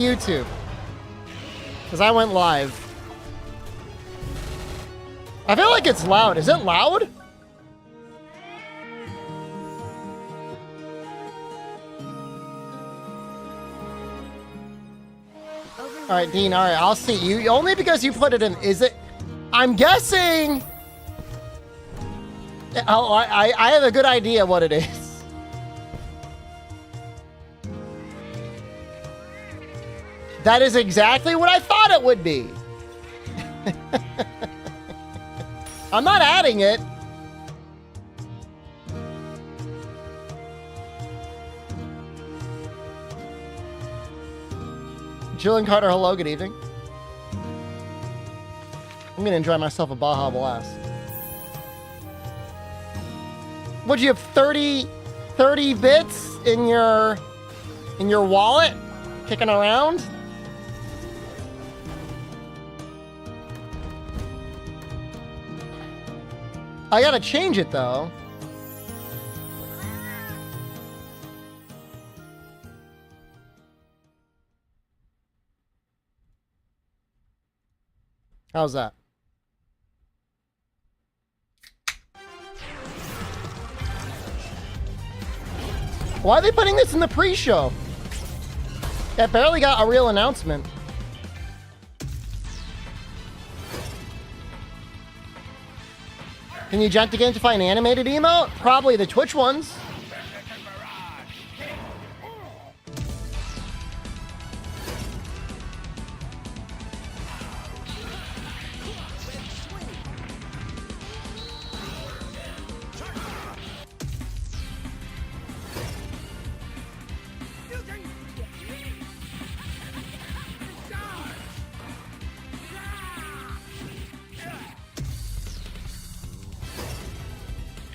YouTube. Because I went live. I feel like it's loud. Is it loud? All right, Dean. All right, I'll see you. Only because you put it in. Is it? I'm guessing. Oh, I have a good idea what it is. That is exactly what I thought it would be. I'm not adding it. Jillian Carter, hello, good evening. I'm gonna enjoy myself a Baja Blast. Would you have 30 bits in your wallet kicking around? I gotta change it though. How's that? Why are they putting this in the pre-show? It barely got a real announcement. Can you jump again to find an animated emote? Probably the Twitch ones.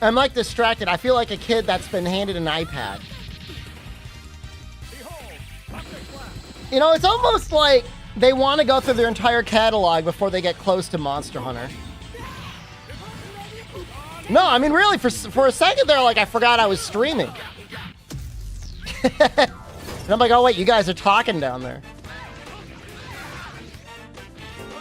I'm like distracted. I feel like a kid that's been handed an iPad. You know, it's almost like they want to go through their entire catalog before they get close to Monster Hunter. No, I mean, really, for a second there, like, I forgot I was streaming. And I'm like, oh, wait, you guys are talking down there.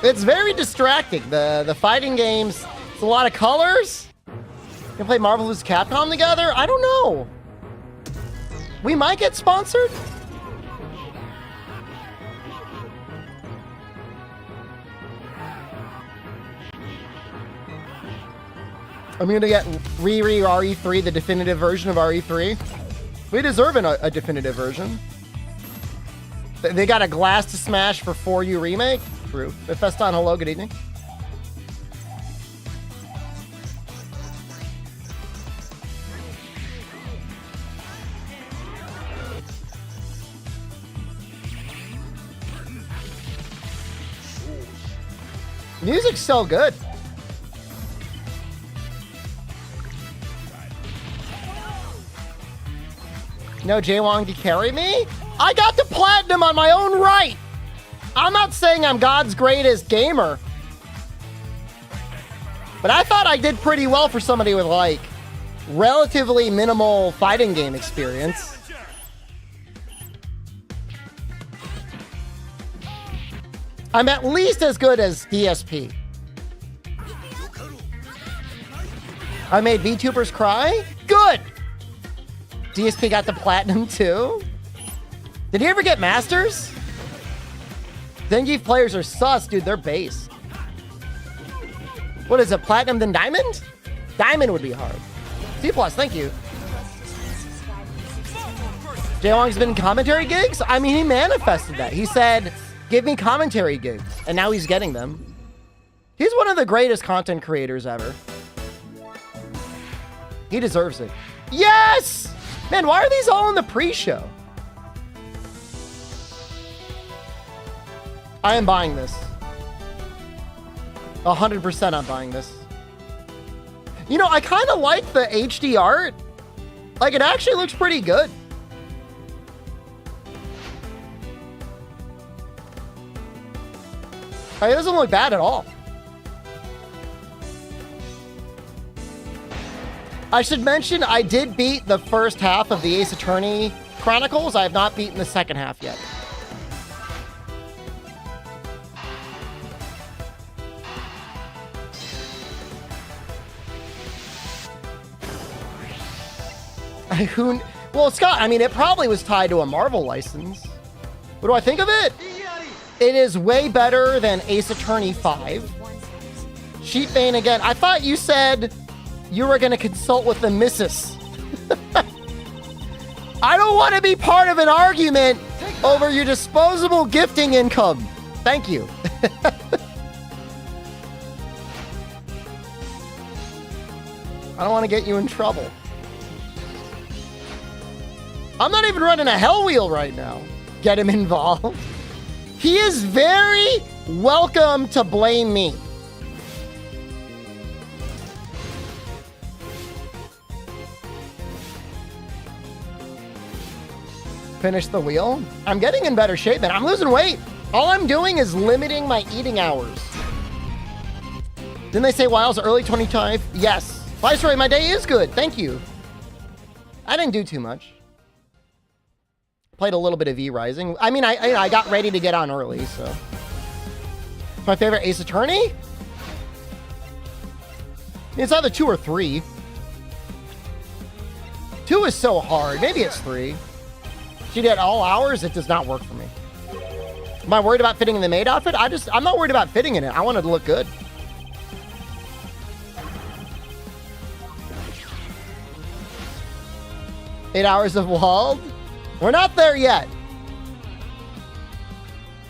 It's very distracting. The fighting games, it's a lot of colors. You can play Marvel vs. Capcom together? I don't know. We might get sponsored. I'm gonna get RE3, the definitive version of RE3. We deserve a definitive version. They got a glass to smash for 4U remake. True. Feston, hello, good evening. Music's so good. No Jaywong to carry me? I got the platinum on my own right. I'm not saying I'm God's greatest gamer. But I thought I did pretty well for somebody with, like, relatively minimal fighting game experience. I'm at least as good as DSP. I made VTubers cry? Good! DSP got the platinum too? Did he ever get masters? Zangief players are sus, dude. They're base. What is it, platinum then diamond? Diamond would be hard. C+, thank you. Jaywong's been in commentary gigs? I mean, he manifested that. He said, give me commentary gigs. And now he's getting them. He's one of the greatest content creators ever. He deserves it. Yes! Man, why are these all in the pre-show? I am buying this. 100% I'm buying this. You know, I kind of like the HD art. Like, it actually looks pretty good. It doesn't look bad at all. I should mention I did beat the first half of the Ace Attorney Chronicles. I have not beaten the second half yet. Well, Scott, I mean, it probably was tied to a Marvel license. What do I think of it? It is way better than Ace Attorney 5. Sheepbane again. I thought you said you were going to consult with the missus. I don't want to be part of an argument over your disposable gifting income. Thank you. I don't want to get you in trouble. I'm not even running a Hell Wheel right now. Get him involved. He is very welcome to blame me. Finish the wheel. I'm getting in better shape, man. I'm losing weight. All I'm doing is limiting my eating hours. Didn't they say Wiles early 25? Yes. Viceroy, my day is good. Thank you. I didn't do too much. Played a little bit of V-Rising. I mean, I got ready to get on early, so. My favorite Ace Attorney? It's either 2 or 3. 2 is so hard. Maybe it's 3. She did all hours. It does not work for me. Am I worried about fitting in the maid outfit? I'm not worried about fitting in it. I want it to look good. Eight hours of Wald? We're not there yet.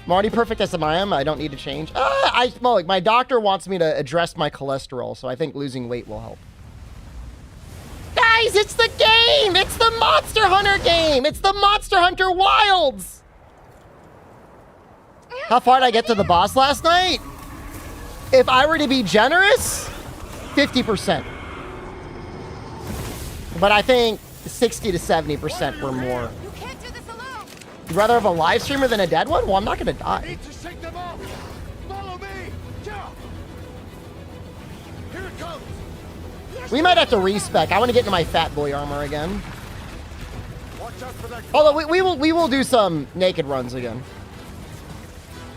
I'm already perfect as I am. I don't need to change. My doctor wants me to address my cholesterol, so I think losing weight will help. Guys, it's the game! It's the Monster Hunter game! It's the Monster Hunter Wilds! How far did I get to the boss last night? If I were to be generous, 50%. But I think 60 to 70% were more. You can't do this alone. You'd rather have a live streamer than a dead one? Well, I'm not gonna die. Need to shake them off. Follow me. Yeah. Here it comes. We might have to respec. I want to get into my fat boy armor again. Watch out for that. Although we will do some naked runs again.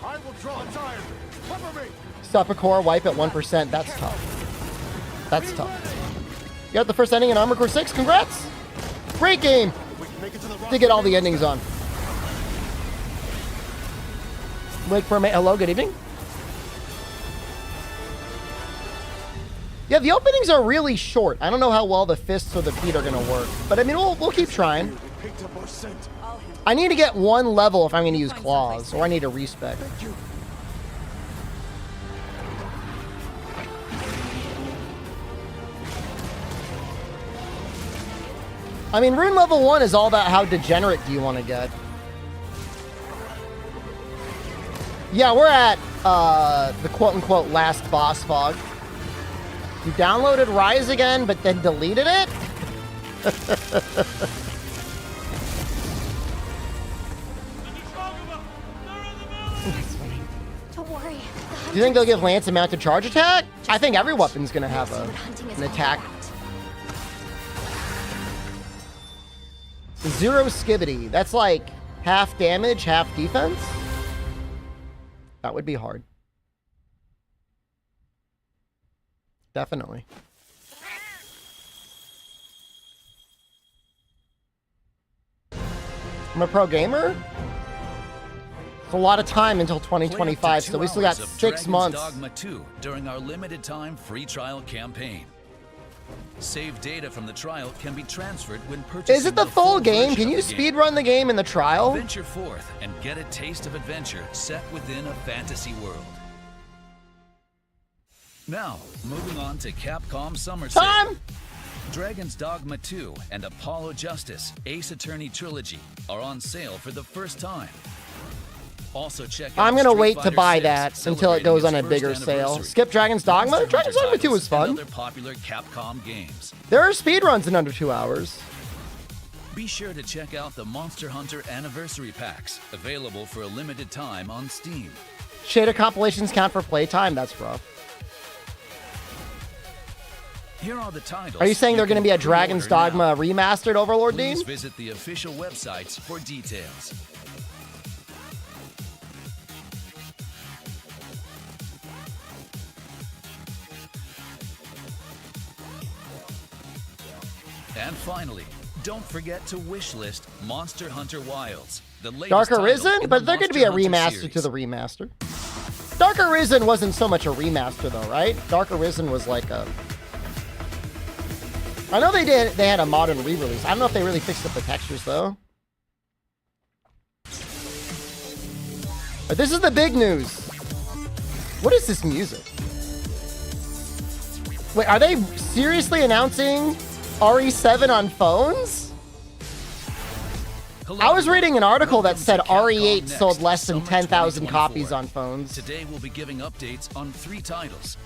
I will draw a time. Cover me. Stuff a core, wipe at 1%. That's tough. That's tough. You got the first ending in Armored Core 6. Congrats. Great game. We can make it to the To get all the endings on. Wait for me. Hello, good evening. Yeah, the openings are really short. I don't know how well the fists or the feet are gonna work, but I mean, we'll keep trying. We picked up our scent. I need to get one level if I'm gonna use claws, or I need to respec. Thank you. I mean, rune level 1 is all about how degenerate do you want to get. Yeah, we're at the quote-unquote last boss fog. You downloaded Rise again, but then deleted it? Don't worry. Do you think they'll give Lance a mounted charge attack? I think every weapon's gonna have an attack. Zero skibbity. That's like half damage, half defense? That would be hard. Definitely. I'm a pro gamer? It's a lot of time until 2025, so we still got 6 months. Dogma 2 during our limited time free trial campaign. Save data from the trial can be transferred when purchasing. Is it the full game? Can you speedrun the game in the trial? Venture forth and get a taste of adventure set within a fantasy world. Now, moving on to Capcom Summer Sale. Time! Dragon's Dogma 2 and Apollo Justice Ace Attorney Trilogy are on sale for the first time. Also check out I'm gonna Street wait to Fighter buy 6, that until it goes on a celebrating its bigger first sale. anniversary. Skip Dragon's Dogma? Monster Dragon's Hunter Dogma 2 was Titans fun. and other popular Capcom games. There are speedruns in under 2 hours. Be sure to check out the Monster Hunter Anniversary Packs, available for a limited time on Steam. Shader compilations count for playtime? That's rough. Here are the titles. Are you saying they're can going to be a pre-order Dragon's now. Dogma remastered, Overlord Please Dean? visit the official websites for details. And finally, don't forget to wishlist Monster Hunter Wilds, the latest Dark title Arisen? in But the there could be a Monster Hunter remaster series. to the remaster. Dark Arisen wasn't so much a remaster though, right? Dark Arisen was like a... I know they had a modern re-release. I don't know if they really fixed up the textures though. But this is the big news. What is this music? Wait, are they seriously announcing RE7 on phones? Hello, I was reading an article that welcome said to Capcom RE8 Next sold less than Summer 10,000 2024. copies on phones. Today we'll be giving updates on 3 titles.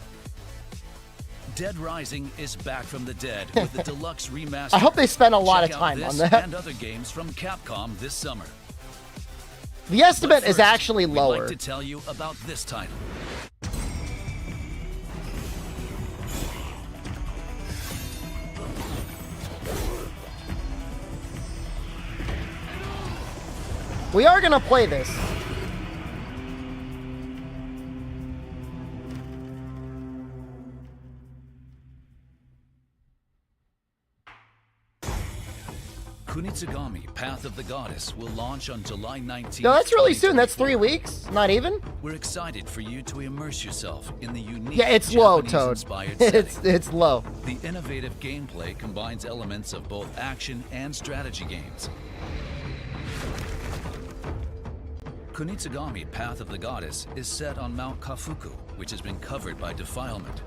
Dead Rising is back from the dead with the deluxe remaster. I hope they spent a lot Check of out time this on that. and other games from Capcom this summer. The estimate But is first, actually we'd lower. like to tell you about this title. We are gonna play this. Kunitsu Gami, Path of the Goddess, will launch on July 19th. No, that's really soon. That's 3 2024. weeks. Not even. We're excited for you to immerse yourself in the unique Yeah, it's low, Toad. Japanese-inspired It's setting. it's low. The innovative gameplay combines elements of both action and strategy games. Kunitsugami Path of the Goddess is set on Mount Kafuku, which has been covered by defilement.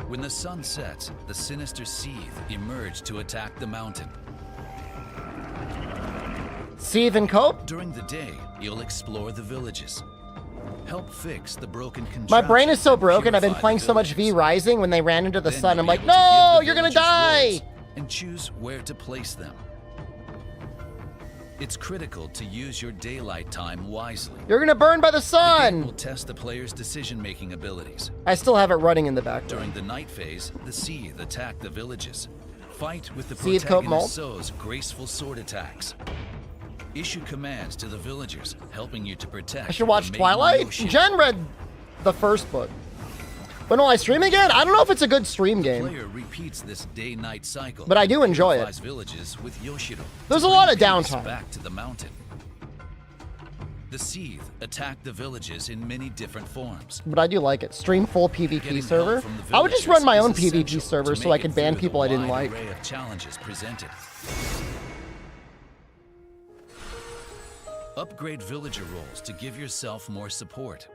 When the sun sets, the sinister Seethe emerge to attack the mountain. Seethe and Cope? During the day, you'll explore the villages. Help fix the broken My brain is so contraptions and broken. I've been purify the playing so much V villages. Rising when they ran into the Then sun. you'll I'm be like, able to give no, the you're gonna villagers die! roles and choose where to place them. It's critical to use your daylight time wisely. You're gonna burn by the The game will sun! test the player's decision-making abilities. I still have it running in the background. During the night phase, the Seethe attack the villages. Fight with the Seethe Cope Mold? protagonist So's graceful sword attacks. Issue commands to the villagers, helping you to protect. I should watch the maiden Twilight? Yoshi. Jen read the first book. When will I stream again? I don't know if it's a good stream game. Player repeats this day-night cycle. But I do enjoy it. Purifies villages with Yoshiro. There's to a lot bring of peace downtime. Back to the mountain. The Seethe attack the villages in many different forms. But I do like it. Stream full PvP Getting help server. from the I would just villagers run my is own essential PvP server to so I make could it ban through the people I didn't wide like. array of challenges presented. Upgrade villager roles to give yourself more support.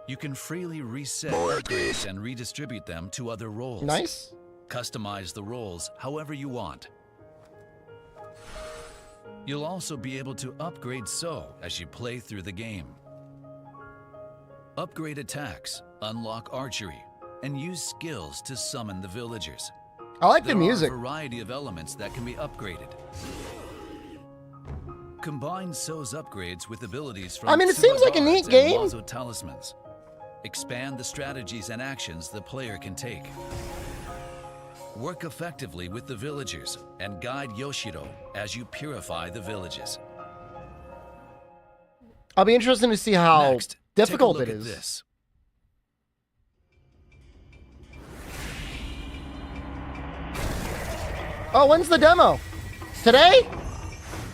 You can freely reset upgrades and redistribute them to other roles. Nice. Customize the roles however you want. You'll also be able to upgrade So as you play through the game. Upgrade attacks, unlock archery, and use skills to summon the villagers. I like the There music. are a variety of elements that can be upgraded. Combine So's upgrades with abilities from I mean, it seems like a Tsuba neat Guards game. and Wazo talismans. Expand the strategies and actions the player can take. Work effectively with the villagers and guide Yoshiro as you purify the villages. I'll be interested to see how Next, difficult take it a look is. at this. Oh, when's the demo? Today?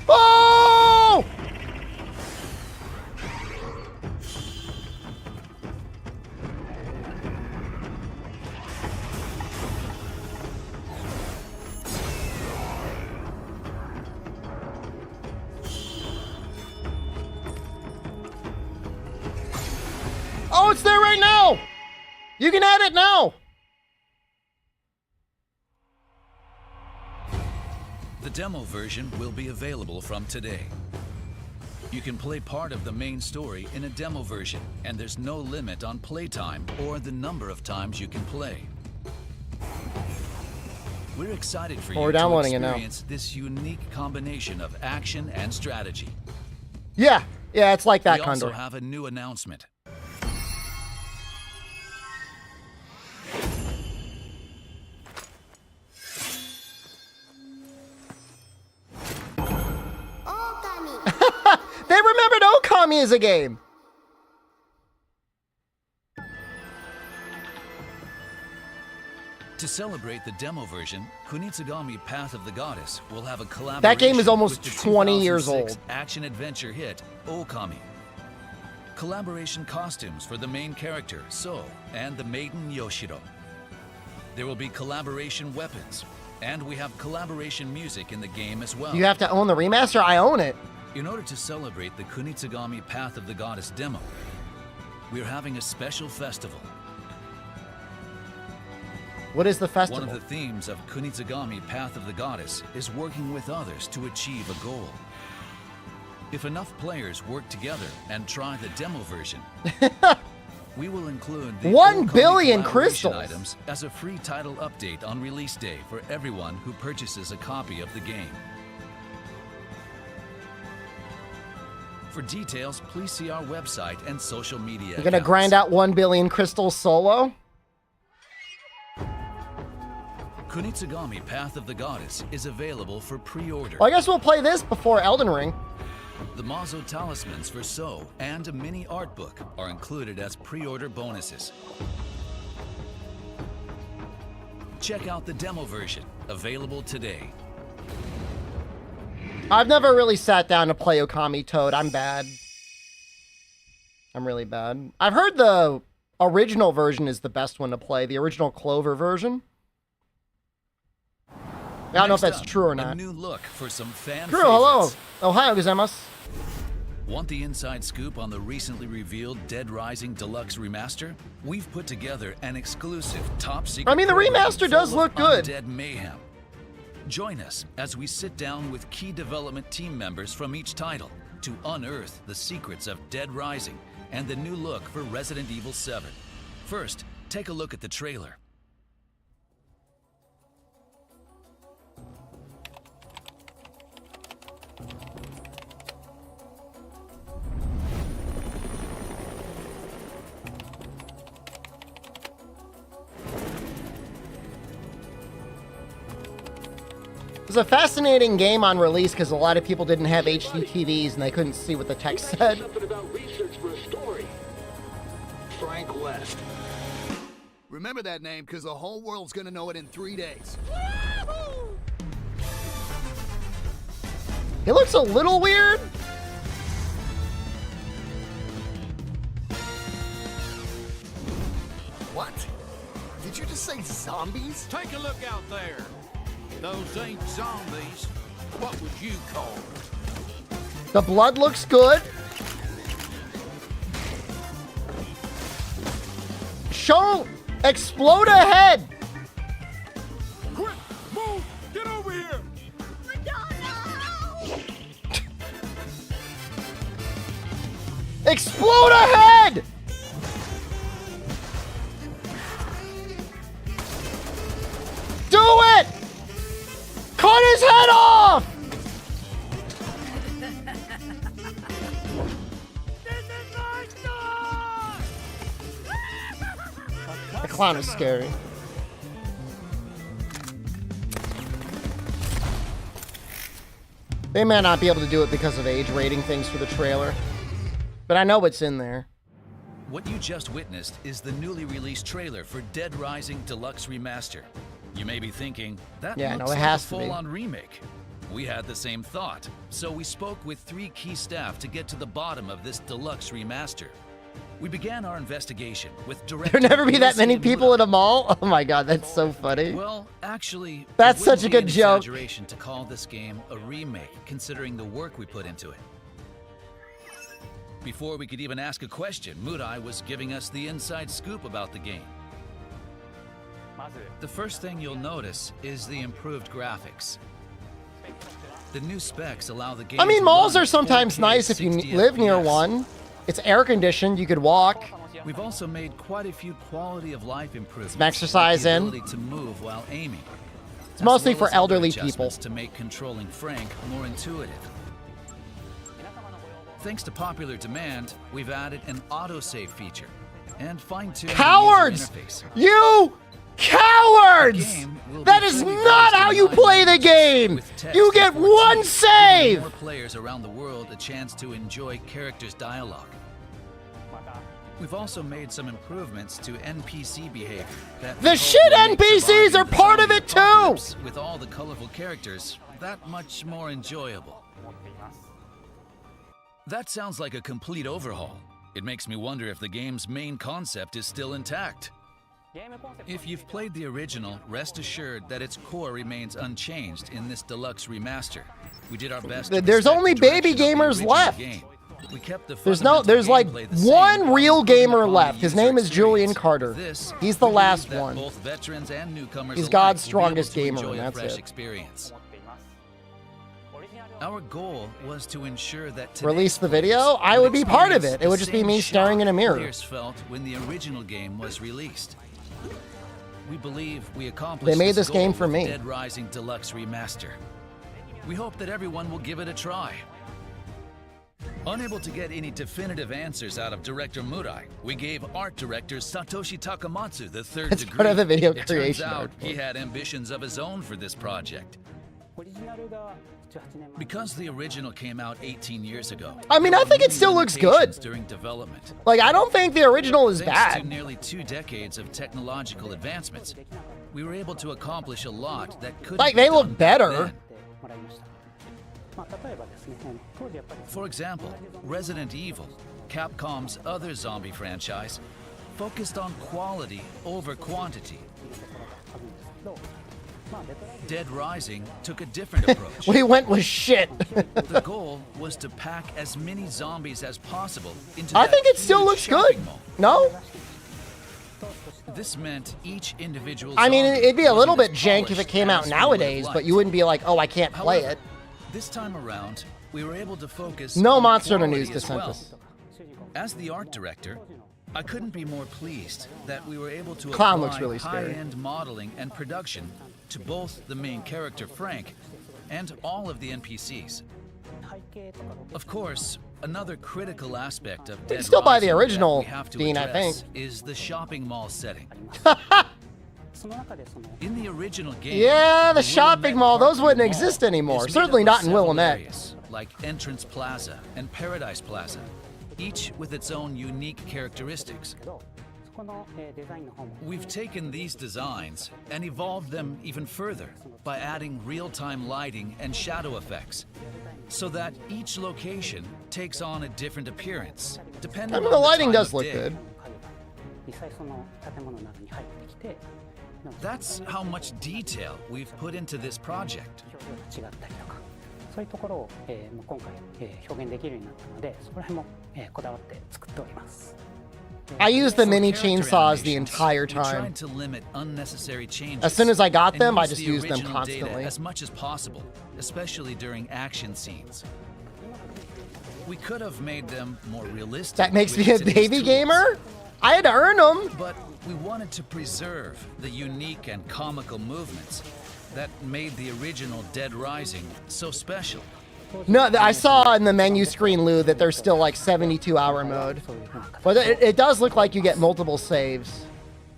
Oh! Oh, it's there right now! You can add it now! The demo version will be available from today. You can play part of the main story in a demo version, and there's no limit on playtime or the number of times you can play. We're excited for Well, we're you to downloading it now. experience this unique combination of action and strategy. Yeah, it's like that, We also Condor. have a new announcement. They remembered Okami as a game. To celebrate the demo version, Kunitsu Gami Path of the Goddess will have a collaboration. That game is almost with the 20 years 2006 old. Action-adventure hit Okami. Collaboration costumes for the main character, So, and the maiden Yoshiro. There will be collaboration weapons, and we have collaboration music in the game as well. You have to own the remaster? I own it. In order to celebrate the Kunitsu Gami Path of the Goddess demo, we're having a special festival. What is the festival? One of the themes of Kunitsu Gami Path of the Goddess is working with others to achieve a goal. If enough players work together and try the demo version, we will include the 1 Okami billion collaboration crystals items as a free title update on release day for everyone who purchases a copy of the game. For details, please see our website and social media. You're gonna accounts. grind out 1 billion crystals solo? Kunitsu Gami Path of the Goddess is available for pre-order. Well, I guess we'll play this before Elden Ring. The Mazo talismans for So and a mini art book are included as pre-order bonuses. Check out the demo version, available today. I've never really sat down to play Okami Toad. I'm bad. I'm really bad. I've heard the original version is the best one to play, the original Clover version. I don't know if Next that's up, true or A not. new look for some fan Drew, hello. favorites. Ohio gozaimasu. Want the inside scoop on the recently revealed Dead Rising Deluxe Remaster? We've put together an exclusive top secret. I mean, the program remaster does full of look good. Undead mayhem. Join us as we sit down with key development team members from each title to unearth the secrets of Dead Rising and the new look for Resident Evil 7. First, take a look at the trailer. It was a fascinating game on release because a lot of people didn't have HD TVs and they couldn't see what the text said. Something about research for a story. Frank West. Remember that name, because the whole world's gonna know it in 3 days. He looks a little weird. What? Did you just say zombies? Take a look out there. Those ain't zombies. What would you call them? The blood looks good. Show, explode ahead. Quick, move! Get over here! Explode ahead. Do it. Cut his head off. The clown is scary. They may not be able to do it because of age rating things for the trailer, but I know what's in there. What you just witnessed is the newly released trailer for Dead Rising Deluxe Remaster. You may be thinking, that Yeah, looks no, it like has a to be. full-on remake. We had the same thought, so we spoke with 3 key staff to get to the bottom of this deluxe remaster. We began our investigation with director There'll never be that Yosuke many people at Mura. a mall. Oh my god, that's so funny. Well, actually, That's it wouldn't such a be good an joke. exaggeration to call this game a remake, considering the work we put into it. Before we could even ask a question, Murai was giving us the inside scoop about the game. The first thing you'll notice is the improved graphics. The new specs allow the game I mean, to malls run are at sometimes 4K nice if you 60 live near FPS. one. It's air conditioned, you could walk. We've also made quite a few quality of life improvements. Some exercise like the in. ability to move while aiming. It's mostly as well for as other elderly people. adjustments to make controlling Frank more intuitive. Thanks to popular demand, we've added an autosave feature and fine-tuned the Cowards! user interface. You cowards! Game will That be is fully not based how on you play the online game! with text You and get 14, one giving save! more players around the world a chance to enjoy characters' dialogue. We've also made some improvements to NPC behavior. The shit NPCs are part of it too! With all the colorful characters, that much more enjoyable. That sounds like a complete overhaul. It makes me wonder if the game's main concept is still intact. If you've played the original, rest assured that its core remains unchanged in this deluxe remaster. We did our best. There's only baby gamers left. Game. We kept the there's like one real gamer left. His name is Julian Carter. He's the last one. Both veterans and newcomers He's God's strongest gamer, and that's it. Experience. Our goal was to ensure that release the video. I would be part of it. It would just be me staring in a mirror. Players felt when the original game was released. We believe we accomplished. They made this game for me. Dead Rising Deluxe Remaster. We hope that everyone will give it a try. Unable to get any definitive answers out of director Murai, we gave art director Satoshi Takamatsu the third That's degree. part of the video It creation. turns out he had ambitions of his own for this project. Because the original came out 18 years ago. I mean, I think it still looks good. During development. Like, I don't think the original is Thanks bad. to nearly 2 decades of technological advancements, we were able to accomplish a lot that could. Like, they look better. For example, Resident Evil, Capcom's other zombie franchise, focused on quality over quantity. Dead Rising took a different approach. We went with shit. The goal was to pack as many zombies as possible into I think it still looks good. No? This meant each individual I mean, zombie it'd be a little was bit as jank if it polished came out as we would nowadays, have but you wouldn't be like, oh, I can't play However, it. This time around, we were able to focus No on Monster Hunter quality News to as send well. us. As the art director, I couldn't be more pleased that we were able to Clown apply looks really scary. high-end modeling and production to both the main character Frank and all of the NPCs. Of course, another critical aspect of Dead still buy the Rising that original, we have to Dean, I address think. is the shopping mall setting. In the original game, Yeah, the shopping Willamette mall, those Park wouldn't Mall exist anymore. is made Certainly up not of in several Willamette. areas, like Entrance Plaza and Paradise Plaza, each with its own unique characteristics. We've taken these designs and evolved them even further by adding real-time lighting and shadow effects, so that each location takes on a different appearance, depending I mean, on the the lighting time does of look day. good. That's how much detail we've put into this project. I used the For mini character chainsaws the animations, entire we time. tried to limit unnecessary changes. As soon as I got and them, I use just the used them original data constantly. as much as possible, especially during action scenes. We could have made them more realistic. That makes with me a today's baby tools, gamer? I had to earn them. but we wanted to preserve the unique and comical movements that made the original Dead Rising so special. No, I saw in the menu screen, Lou, that there's still like 72-hour mode. But it does look like you get multiple saves.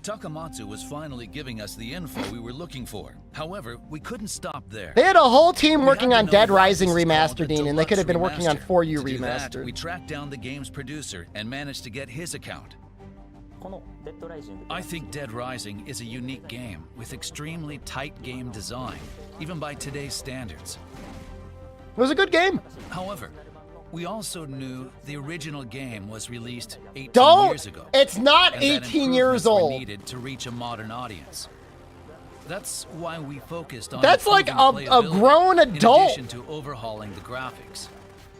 Takamatsu was finally giving us the info we were looking for. However, we couldn't stop there. They had a whole team We working had to on know Dead why Rising this is called Remastered, the Dean, and they could have been Deluxe working on Remaster. 4U To do that, Remastered. we tracked down the game's producer and managed to get his account. I think Dead Rising is a unique game with extremely tight game design, even by today's standards. It was a good game. However, we also knew the original game was released 18 Don't! years ago. It's not and that 18 years improvements were old. needed to reach a modern audience. That's why we focused on That's like improving a playability grown adult. in addition to overhauling the graphics.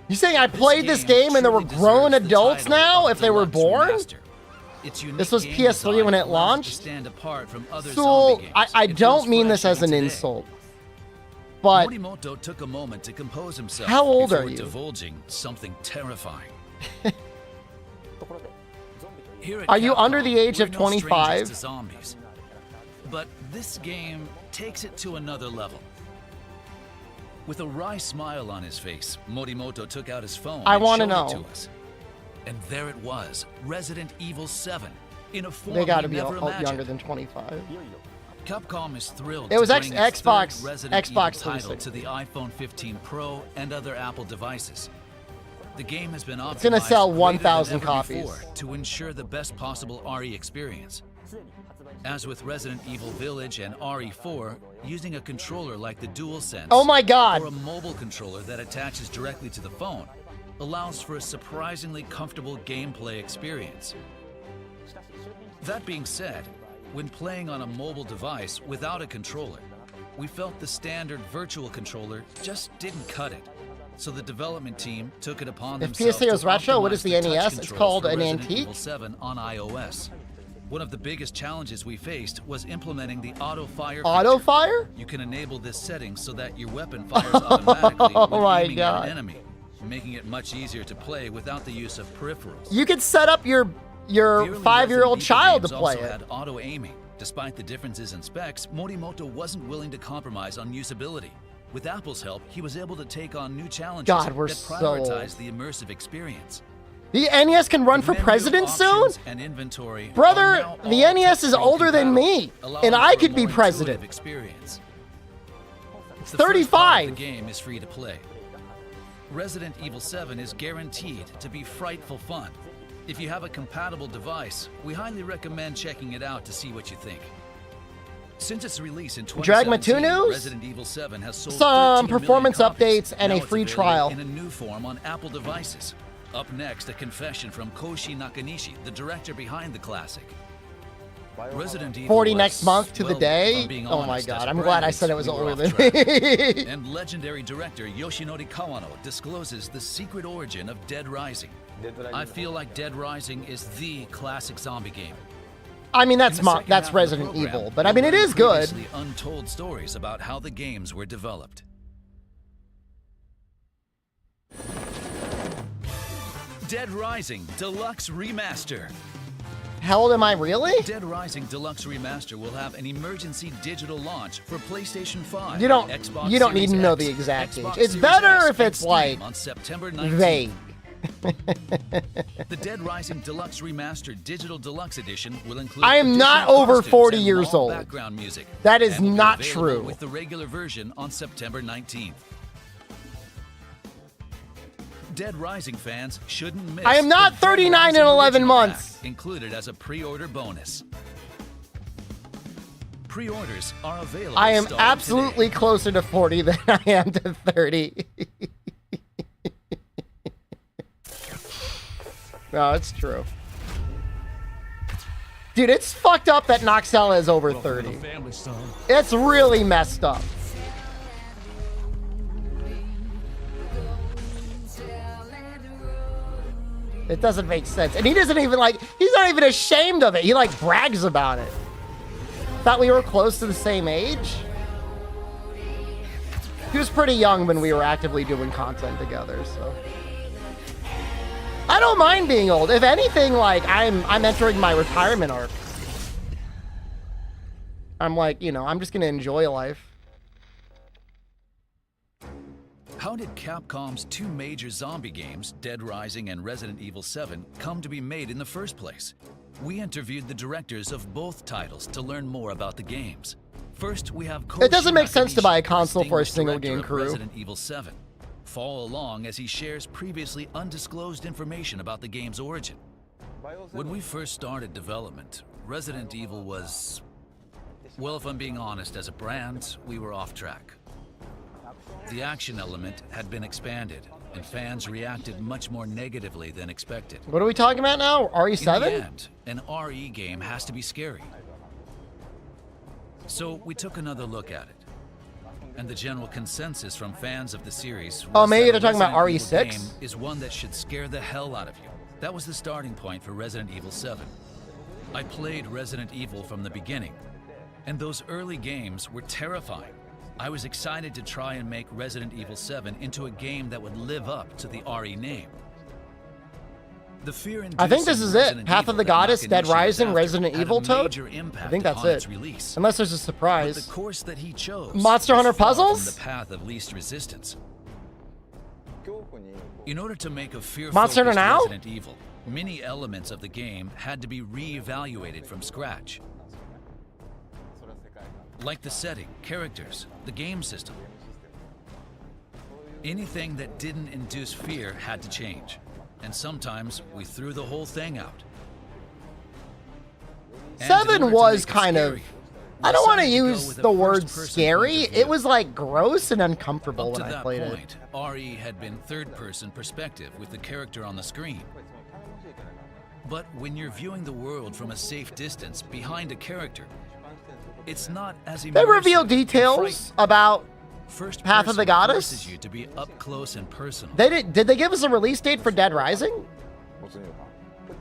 You saying I played this game and there were truly grown deserves the adults title now of if they were Deluxe born? Remaster. Its unique This was game PS3 when design it allows to launched? stand apart from other So, zombie games. I It don't feels mean this fresh as an even today. insult. But Morimoto took a moment to compose himself How old before are you? divulging something terrifying. Here at Are you Capcom, under the age we're of no 25? strangers to zombies. But this game takes it to another level. With a wry smile on his face, Morimoto took out his phone I and wanna showed it know. to us. And there it was, Resident Evil 7, in a form they gotta we be never younger imagined. than 25. Capcom is thrilled It was to bring its Xbox- third Resident Xbox Evil title 360. to the iPhone 15 Pro and other Apple devices. The game has been optimized It's gonna sell greater than 1,000 ever copies. before to ensure the best possible RE experience. As with Resident Evil Village and RE4, using a controller like the DualSense Oh my god. or a mobile controller that attaches directly to the phone allows for a surprisingly comfortable gameplay experience. That being said, when playing on a mobile device without a controller, we felt the standard virtual controller just didn't cut it. So the development team took it upon If themselves PS3 was to retro, what is optimize the touch NES? It's controls called for an Resident antique? Evil 7 on iOS. One of the biggest challenges we faced was implementing the auto fire Auto feature. fire? You can enable this setting so that your weapon fires automatically Oh when my aiming God. at an enemy, making it much easier to play without the use of peripherals. You could set up your The early 5-year-old Resident Evil child to games play also it. had auto aiming. Despite the differences in specs, Morimoto wasn't willing to compromise on usability. With Apple's help, he was able to take on new challenges God, we're that so prioritized the immersive experience. The NES can run for Menu president soon? options and inventory are Brother, now the all NES is touchscreen older than me, compatible, and allowing I for could a be more president. intuitive experience. It's The first part of 35. the game is free to play. Resident Evil 7 is guaranteed to be frightful fun. If you have a compatible device, we highly recommend checking it out to see what you think. Since its release in Dragma 2 2017, news? Resident Evil 7 has sold Some 13 million performance copies. updates and a Now it's free available trial. in a new form on Apple devices. Up next, a confession from Koshi Nakanishi, the director behind the classic. Resident Evil 40 was, next month to the well, day? if I'm being Oh my honest, god, as I'm glad I brands, said it was we were older off than track. me. And legendary director Yoshinori Kawano discloses the secret origin of Dead Rising. I feel like Dead Rising is the classic zombie game. I mean, In that's the second half of the Resident program, Evil, but I we'll mean, it learn is good. previously untold stories about how the games were developed. Dead Rising Deluxe Remaster. How old am I really? Dead Rising Deluxe Remaster will have an emergency digital launch for PlayStation 5. You don't- Xbox you don't need Series to know X, the exact age. Xbox It's Series better S, if and it's, Steam like, on September 19th. Vague. The Dead Rising Deluxe Remaster Digital Deluxe Edition will include I am not additional over costumes 40 and years raw old. background music. That is and will be not available true. With the regular version on September 19th. Dead Rising fans shouldn't miss. I am not the Dead 39 Rising in 11 original months. pack, included as a pre-order bonus. Pre-orders are available. I am starting absolutely today. closer to 40 than I am to 30. No, it's true. Dude, it's fucked up that Noxella is over 30. It's really messed up. It doesn't make sense. And he doesn't even he's not even ashamed of it. He brags about it. Thought we were close to the same age? He was pretty young when we were actively doing content together, so. I don't mind being old. If anything, I'm entering my retirement arc. I'm I'm just gonna enjoy life. How did Capcom's two major zombie games, Dead Rising and Resident Evil 7, come to be made in the first place? We interviewed the directors of both titles to learn more about the games. First, we have Koshi It doesn't make sense to Nakanishi, buy a console for a distinguished single director game of crew. Resident Evil 7. Follow along as he shares previously undisclosed information about the game's origin. When we first started development, Resident Evil was... well, if I'm being honest, as a brand, we were off track. The action element had been expanded, and fans reacted much more negatively than expected. What are we talking about now? In the RE7? end, an RE game has to be scary. So we took another look at it. And the general consensus from fans of the series was Oh, maybe that they're talking about Resident Evil RE6? game is one that should scare the hell out of you. That was the starting point for Resident Evil 7. I played Resident Evil from the beginning, and those early games were terrifying. I was excited to try and make Resident Evil 7 into a game that would live up to the RE name. The fear I think this is it. Path of the Goddess, Dead Rising, Resident Evil Toad? I think that's it. Release. Unless there's a But surprise. the course that he chose Monster was Hunter far Puzzles? from the path of least resistance. In order to make a fear-focused Monster Hunter Now? Resident Evil, many elements of the game had to be re-evaluated from scratch. Like the setting, characters, the game system. Anything that didn't induce fear had to change, and sometimes we threw the whole thing out. And in order 7 to was make it kind of, scary, I don't want to decided go use with a the word first-person scary. point of view. It was like gross and uncomfortable Up to when I that played it. point, RE had been third-person perspective with the character on the screen. But when you're viewing the world from a safe distance behind a character, it's not as immersive. They reveal and details frightening. about First Path of the person Goddess? forces you to be up close and personal. Did they give us a release date for Dead Rising?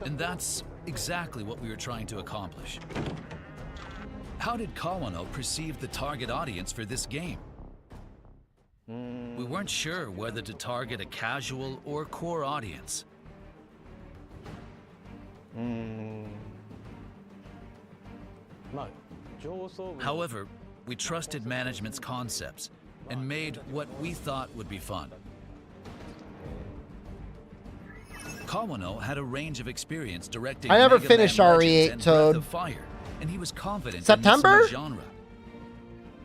And that's exactly what we were trying to accomplish. How did Kawano perceive the target audience for this game? We weren't sure whether to target a casual or core audience. However, we trusted management's concepts and made what we thought would be fun. Kawano had a range of experience directing I never Mega Man finished Legends RE8, and Toad. Breath of Fire, and he was confident September? in this new genre.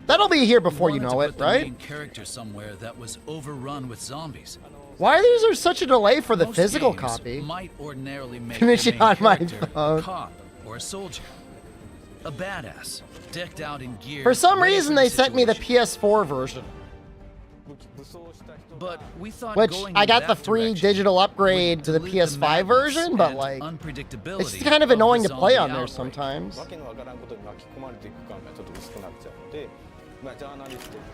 That'll be here We before you wanted know to it, put the right? main character somewhere that was overrun with zombies. Why is there such a delay for the Most physical games copy? might ordinarily make Finish the it main on my character phone. a cop or a soldier, a badass, decked out in gear. For some ready reason, the they sent me the situation. PS4 version, But we thought which going I in got the that free direction digital upgrade would to the dilute PS5 madness version, but and like, unpredictability it's kind of the annoying to play on zombie there outbreak. sometimes.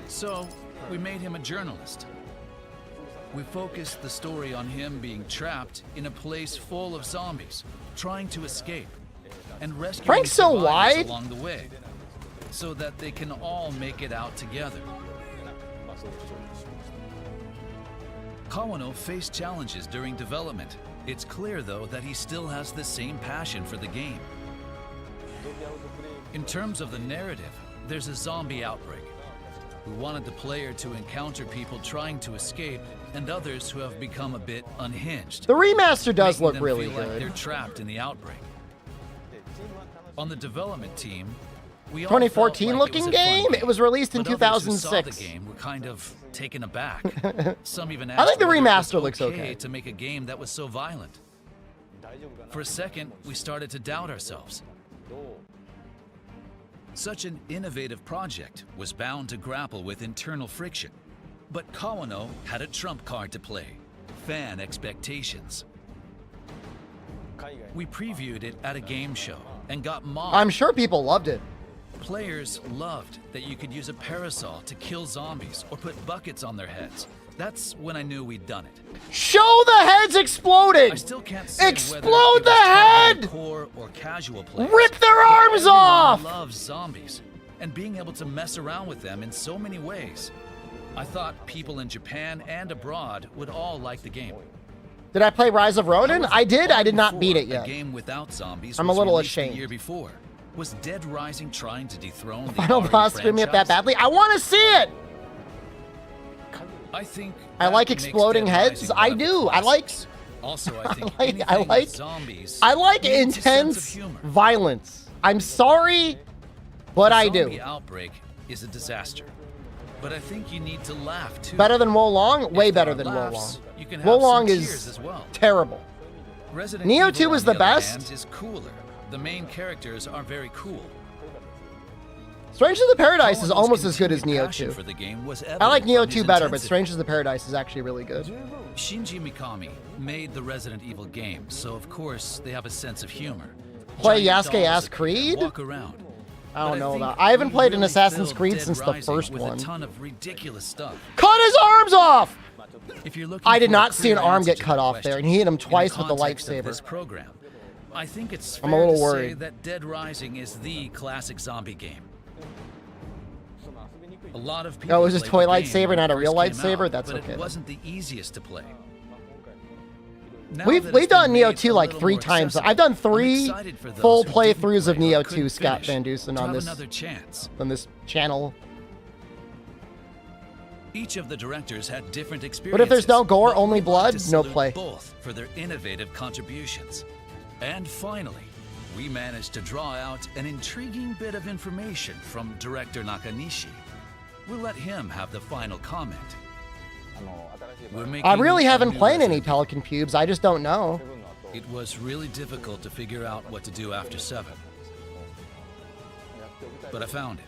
So, we made him a journalist. We focused the story on him being trapped in a place full of zombies, trying to escape, and rescuing Frank's so survivors wide. along the way, so that they can all make it out together. Kawano faced challenges during development. It's clear, though, that he still has the same passion for the game. In terms of the narrative, there's a zombie outbreak. We wanted the player to encounter people trying to escape and others who have become a bit unhinged. The remaster does making look them really feel like they're good. trapped in the outbreak. On the development team, we all 2014 felt like looking it was a fun game? It was released in but others who saw the 2006. game were kind of taken aback. Some even I asked think the whether it was remaster looks okay. to make a game that was so violent. For a second, we started to doubt ourselves. Such an innovative project was bound to grapple with internal friction. But Kawano had a trump card to play: fan expectations. We previewed it at a game show and got mobbed. I'm sure people loved it. Players loved that you could use a parasol to kill zombies or put buckets on their heads. That's when I knew we'd done it. Show the heads exploding! I still can't say Explode whether it the was targeting head! core or casual players. Rip their arms Everyone off! loves zombies and being able to mess around with them in so many ways. I thought people in Japan and abroad would all like the game. Did I play Rise of Ronin? However, I did. I did not before, beat it yet. A game without zombies I'm a was little released ashamed. The year before. Was Dead Rising trying to dethrone the Final RE boss screwed me up that franchise? badly. I want to see it! I think I that like makes exploding Dead heads. Rising I one of the do. I like. classics. Also, I think I anything like- with zombies I like needs a sense of intense humor. violence. I'm sorry, but The I do. zombie outbreak is a disaster. But I think you need to laugh too. Better than Wolong? If Way there better are than laughs, Wolong. you can have some Wolong tears is as well. terrible. Resident Neo Evil, 2 was on the other best. hand, is cooler. The main characters are very cool. Strangers of the Paradise is Kawano's almost as good as continued Neo passion 2. for the game was I like evident Neo from 2 his better, but intensity. Strangers of the Paradise is actually really good. Shinji Mikami made the Resident Evil game, so of course they have a sense of humor. Play Giant Yasuke dolls Ass that can Creed? Walk around. I don't But know think about. I haven't we played an really Assassin's filled Creed Dead since the Rising first with one. A ton of ridiculous stuff. Cut his arms off! If you're looking I did for a not see an clear arm answer get to cut the off there, question and he hit him in the twice with the context of lightsaber. This program, I think it's fair I'm a little to say worried. that Dead Rising is the classic zombie game. A lot of people Oh, it was a played toy the game lightsaber, when not it a real first came lightsaber? out, That's but okay It then. wasn't the easiest to play. Now We've that it's done been Neo made 2 a like little 3 more times. accessible, I've done I'm 3 excited for those full who didn't playthroughs of play or Neo couldn't 2, Scott finish Van Dusen, to on have this another chance. channel. Each of the directors had different experiences. But if there's no gore, but only we want blood, to no salute play. Both for their innovative contributions. And finally, we managed to draw out an intriguing bit of information from director Nakanishi. We'll let him have the final comment. We're making I really a haven't new played any Resident Pelican Pubes. I just don't know. Evil. It was really difficult to figure out what to do after 7. But I found it.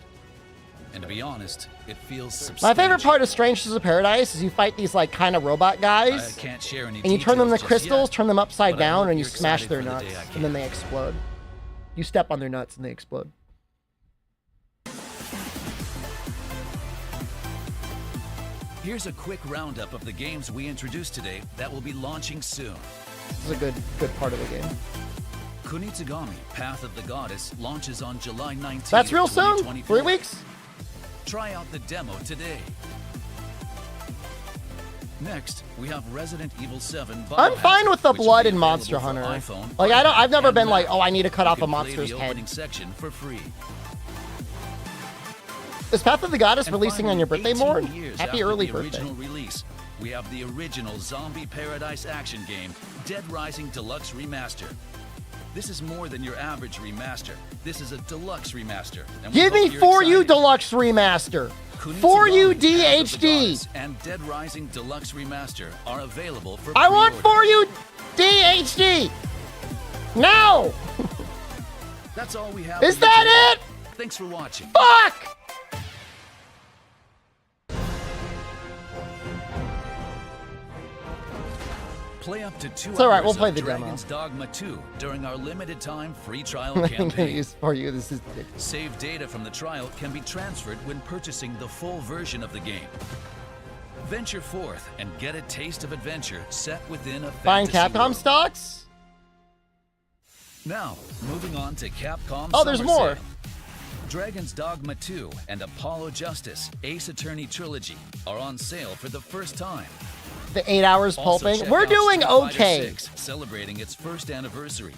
And to be honest, it feels substantial. My favorite part of Strangers of Paradise is you fight these like kind of robot I guys, can't share any and you turn them to details just crystals, yet, turn them upside but I down, hope and you you're smash excited their for the nuts, day I and then can. they explode. You step on their nuts and they explode. Here's a quick roundup of the games we introduced today that will be launching soon. This is a good part of the game. Kunitsu Gami, Path of the Goddess, launches on July 19th, That's real soon? 2024. 3 weeks? Try out the demo today. Next, we have Resident Evil 7 I'm fine with the which will blood be in Monster available for Hunter. iPhone, Like I've never and been like, Mac. oh, I need to cut You off a can play monster's the head. opening section for free. Is Path of the Goddess And releasing on finally, your birthday, 18 Mord? years Happy after early the birthday. original release, we have the original Zombie Paradise action game, Dead Rising Deluxe Remaster. This is more than your average remaster. This is a deluxe remaster. And we Give hope me you're For You excited. Deluxe Remaster. Kunitsu For You Gami, Path of the DHD. Goddess, and Dead Rising Deluxe Remaster are available for I want pre-order. For You DHD. Now. That's all we have. Is for you that today. Thanks for watching. Fuck. Play up to 2 It's all right, hours we'll play of the demo. Dragon's Dogma 2 during our limited time free trial I'm gonna campaign. use For You. This is Save data from the trial can be transferred when purchasing the full version of the game. Venture forth and get a taste of adventure set within a buying fantasy Capcom world. stocks. Now, moving on to Capcom Oh, there's Summer more. Sale. Dragon's Dogma 2 and Apollo Justice Ace Attorney Trilogy are on sale for the first time. The 8 hours Also pulping. check We're out doing Street Fighter okay. 6, celebrating its first anniversary,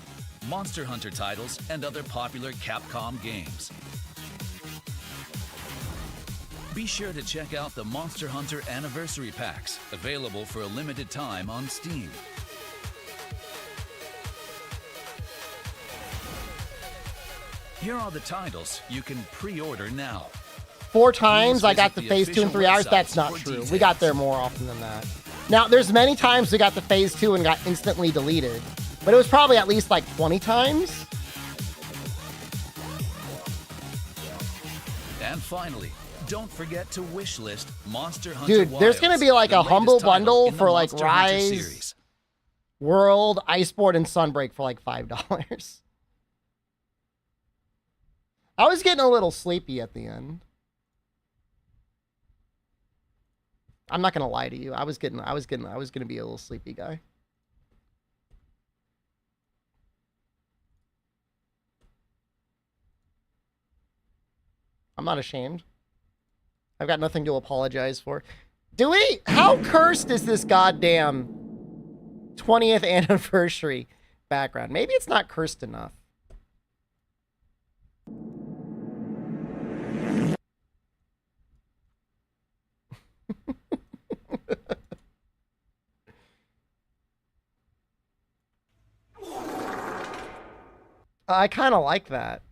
Monster Hunter titles, and other popular Capcom games. Be sure to check out the Monster Hunter Anniversary Packs, available for a limited time on Steam. Here are the titles you can pre-order now. 4 times I visit got the the phase 2 in official 3 hours. website That's not for true. We details. got there more often than that. Now, there's many times we got the phase 2 and got instantly deleted, but it was probably at least like 20 times. And finally, don't forget to wishlist Monster Hunter Dude, there's gonna Wilds, be like the a latest humble title bundle in the for like Monster Hunter Rise, series. World, Iceborne, and Sunbreak for like $5. I was getting a little sleepy at the end. I'm not gonna lie to you. I was gonna be a little sleepy guy. I'm not ashamed. I've got nothing to apologize for. Do we? How cursed is this goddamn 20th anniversary background? Maybe it's not cursed enough. I kind of like that.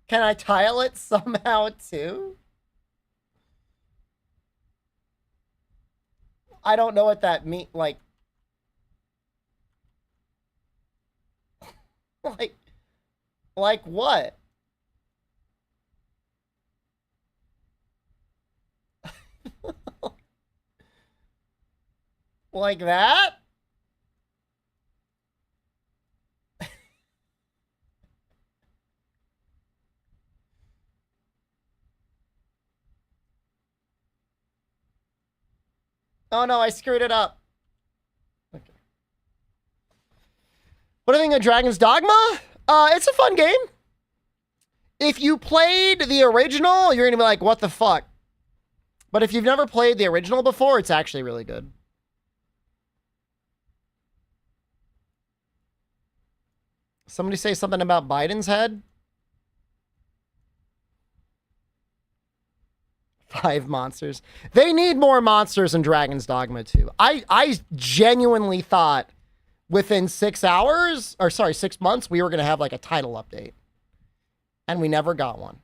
Can I tile it somehow too? I don't know what that means. Like what? Like that? Oh no, I screwed it up. Okay. What do you think of Dragon's Dogma? It's a fun game. If you played the original, you're gonna be like, what the fuck? But if you've never played the original before, it's actually really good. Somebody say something about Biden's head? 5 monsters. They need more monsters in Dragon's Dogma 2. I genuinely thought within 6 hours, or sorry, 6 months, we were going to have like a title update. And we never got one.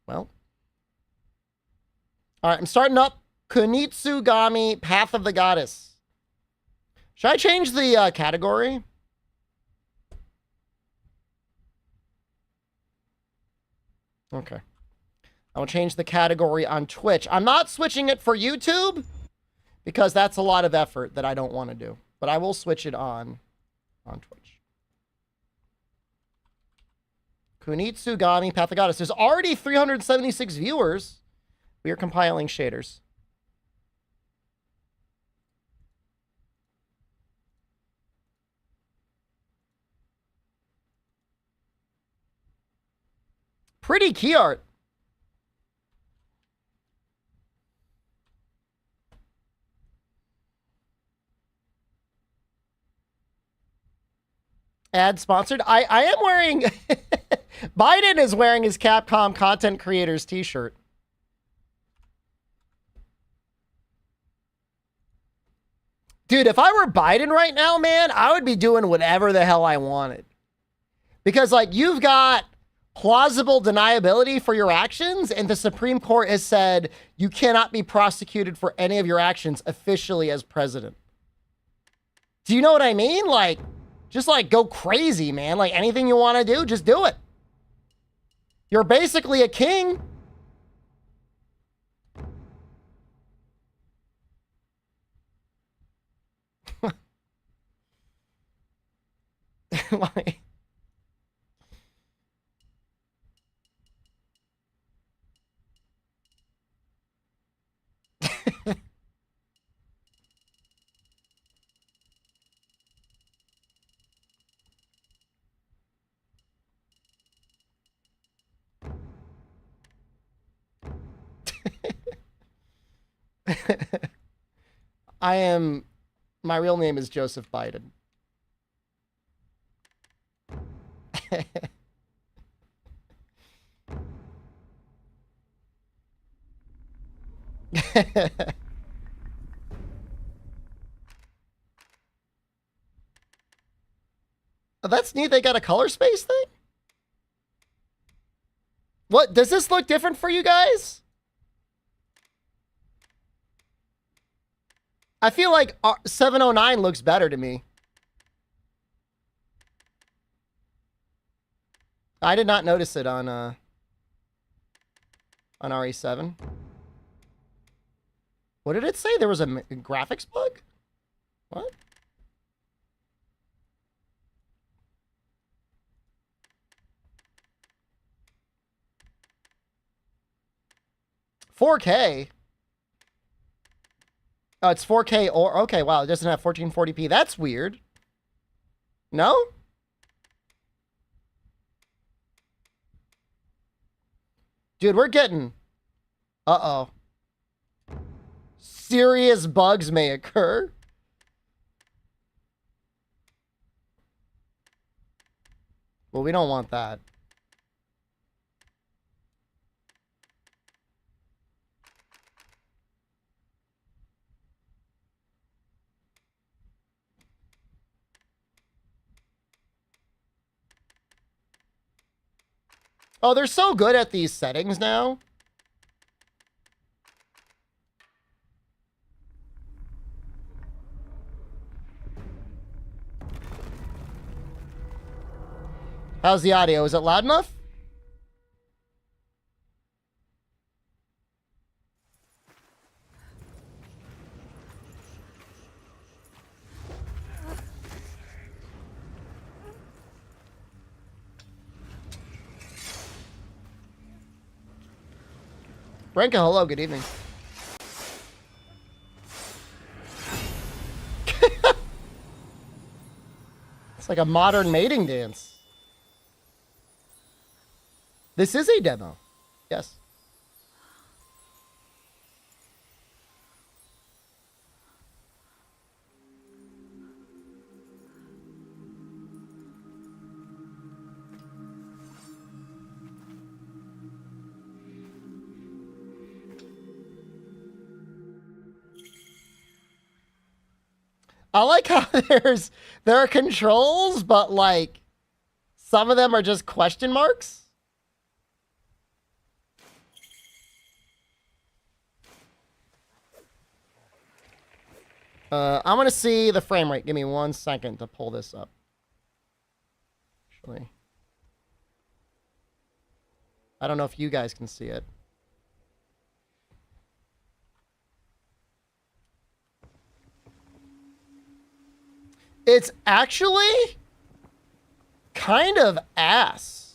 Well. All right, I'm starting up Kunitsu Gami, Path of the Goddess. Should I change the category? Okay. I will change the category on Twitch. I'm not switching it for YouTube because that's a lot of effort that I don't want to do. But I will switch it on Twitch. Kunitsu Gami, Path of the Goddess. There's already 376 viewers. We are compiling shaders. Pretty key art. Ad sponsored. I am wearing Biden is wearing his Capcom content creators t-shirt. Dude, if I were Biden right now, man, I would be doing whatever the hell I wanted. Because like you've got plausible deniability for your actions, and the Supreme Court has said you cannot be prosecuted for any of your actions officially as president. Do you know what I mean? Like, just like go crazy, man. Like anything you want to do, just do it. You're basically a king. Like, my real name is Joseph Biden. Oh, that's neat. They got a color space thing? What? Does this look different for you guys? I feel like 709 looks better to me. I did not notice it on RE7. What did it say? There was a graphics bug? What? $4K? Oh, it's 4K or... Okay, wow, it doesn't have 1440p. That's weird. No? Dude, we're getting... Uh-oh. Serious bugs may occur. Well, we don't want that. Oh, they're so good at these settings now. How's the audio? Is it loud enough? Branka, hello, good evening. It's like a modern mating dance. This is a demo. Yes. I like how there are controls, but like some of them are just question marks. I want to see the frame rate. Give me 1 second to pull this up. Actually, I don't know if you guys can see it. It's actually kind of ass.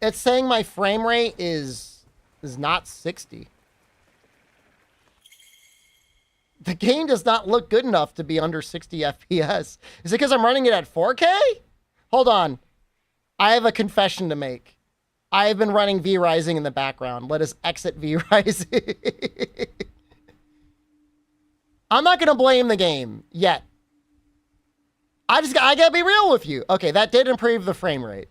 It's saying my frame rate is not 60. The game does not look good enough to be under 60 FPS. Is it because I'm running it at 4K? Hold on. I have a confession to make. I have been running V-Rising in the background. Let us exit V-Rising. I'm not going to blame the game yet. I got to be real with you. Okay, that did improve the frame rate.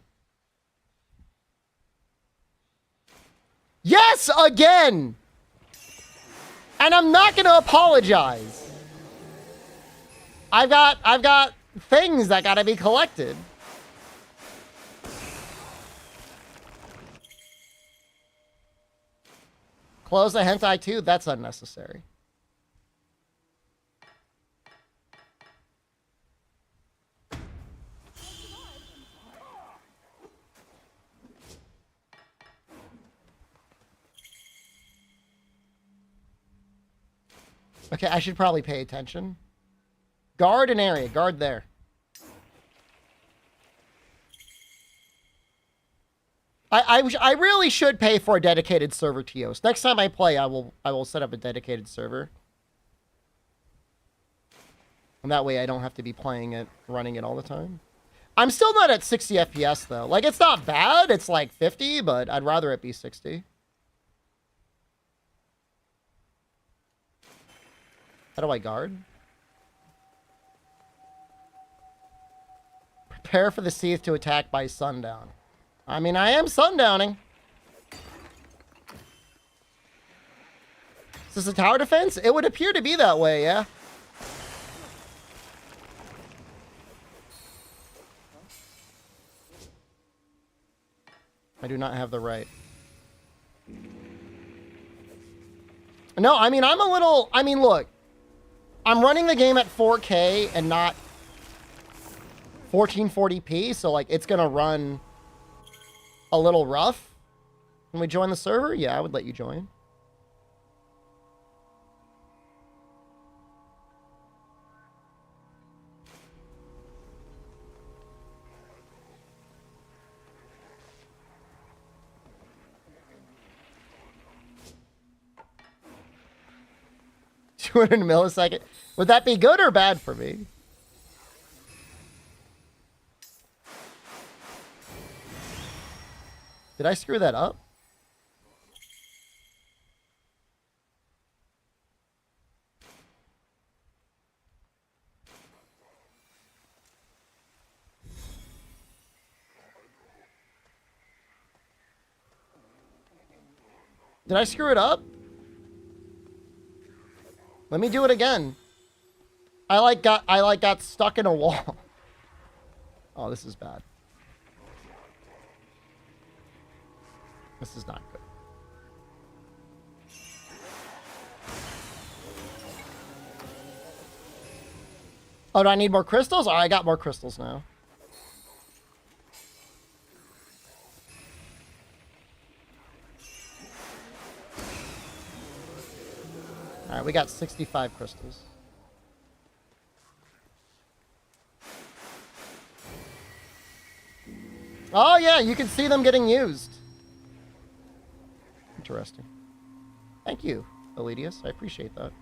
Yes, again. And I'm not going to apologize. I've got things that got to be collected. Close the hentai too? That's unnecessary. Okay, I should probably pay attention. Guard an area. Guard there. I really should pay for a dedicated server, Tios. Next time I play, I will set up a dedicated server. And that way I don't have to be playing it, running it all the time. I'm still not at 60 FPS, though. Like, it's not bad. It's like 50, but I'd rather it be 60. How do I guard? Prepare for the Seath to attack by sundown. I mean, I am sundowning. Is this a tower defense? It would appear to be that way, yeah. I do not have the right. No, I mean, I'm a little... I mean, look. I'm running the game at 4K and not 1440p, so, like, it's going to run a little rough. Can we join the server? Yeah, I would let you join. $200 millisecond. Would that be good or bad for me? Did I screw that up? Did I screw it up? Let me do it again. I got stuck in a wall. Oh, this is bad. This is not good. Oh, do I need more crystals? Oh, I got more crystals now. All right, we got 65 crystals. Oh, yeah, you can see them getting used. Interesting. Thank you, Elitius. I appreciate that.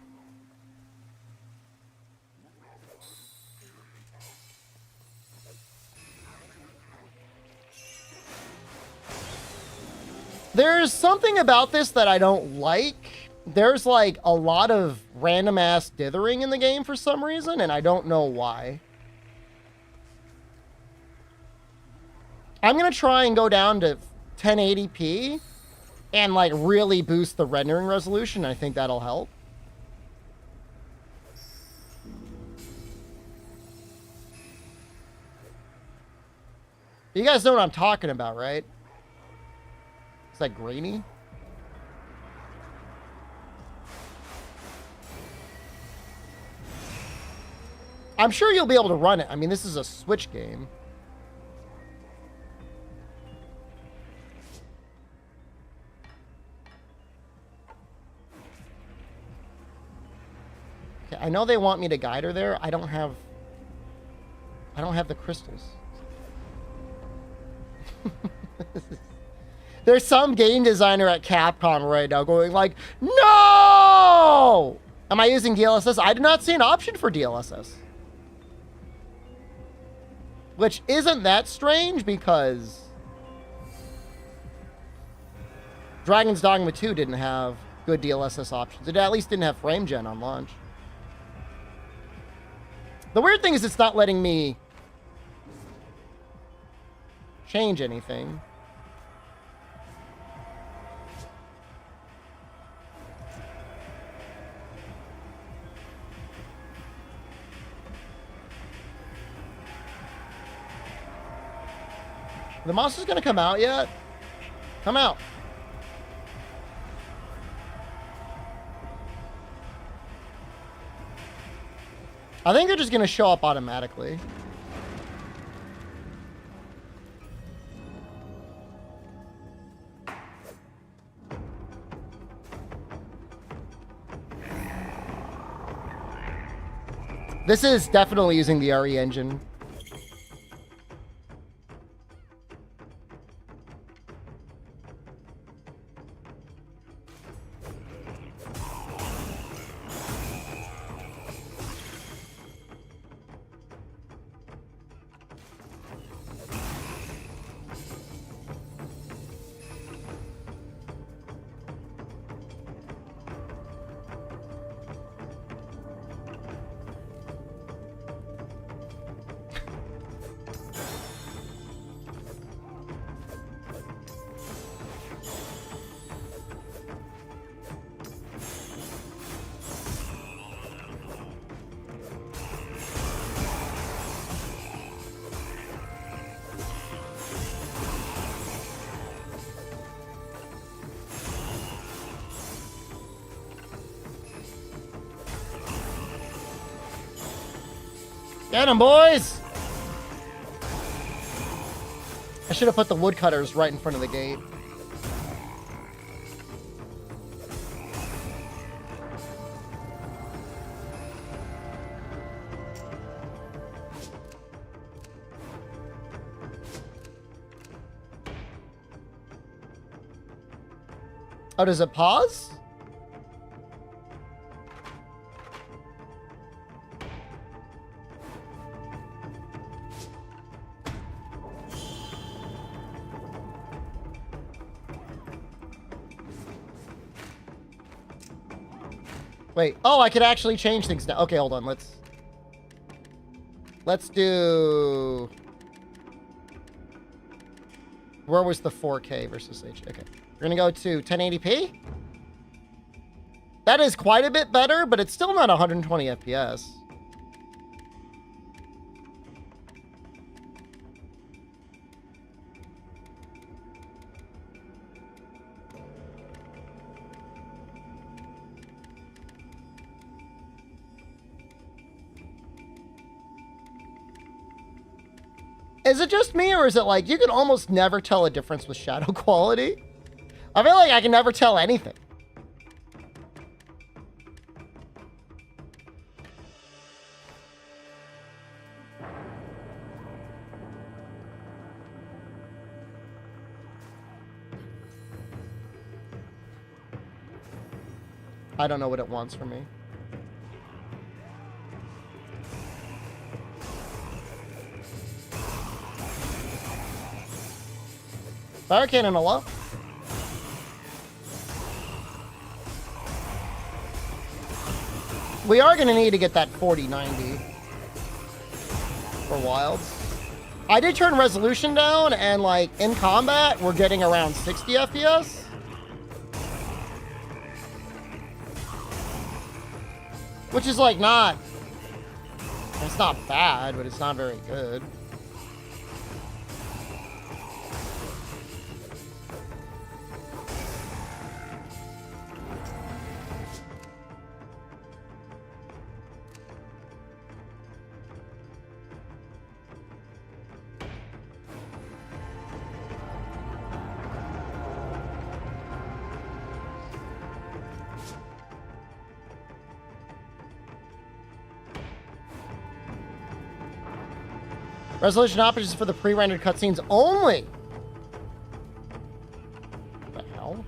There's something about this that I don't like. There's like a lot of random ass dithering in the game for some reason, and I don't know why. I'm gonna try and go down to 1080p and like really boost the rendering resolution. I think that'll help. You guys know what I'm talking about, right? Is that grainy? I'm sure you'll be able to run it. I mean, this is a Switch game. Okay, I know they want me to guide her there. I don't have the crystals. There's some game designer at Capcom right now going like, no! Am I using DLSS? I did not see an option for DLSS. Which isn't that strange because Dragon's Dogma 2 didn't have good DLSS options. It at least didn't have frame gen on launch. The weird thing is it's not letting me change anything. The monster's gonna come out yet? Come out. I think they're just gonna show up automatically. This is definitely using the RE engine. Get him, boys! I should have put the woodcutters right in front of the gate. Oh, does it pause? Wait, oh, I could actually change things now. Okay, hold on, let's do... Where was the 4K versus HD? Okay, we're gonna go to 1080p. That is quite a bit better, but it's still not 120 FPS. Is it just me, or is it like you can almost never tell a difference with shadow quality? I feel like I can never tell anything. I don't know what it wants from me. Fire cannon hello. We are going to need to get that 4090 for wilds. I did turn resolution down, and like in combat, we're getting around 60 FPS. Which is like not... It's not bad, but it's not very good. Resolution options for the pre-rendered cutscenes only. What the hell?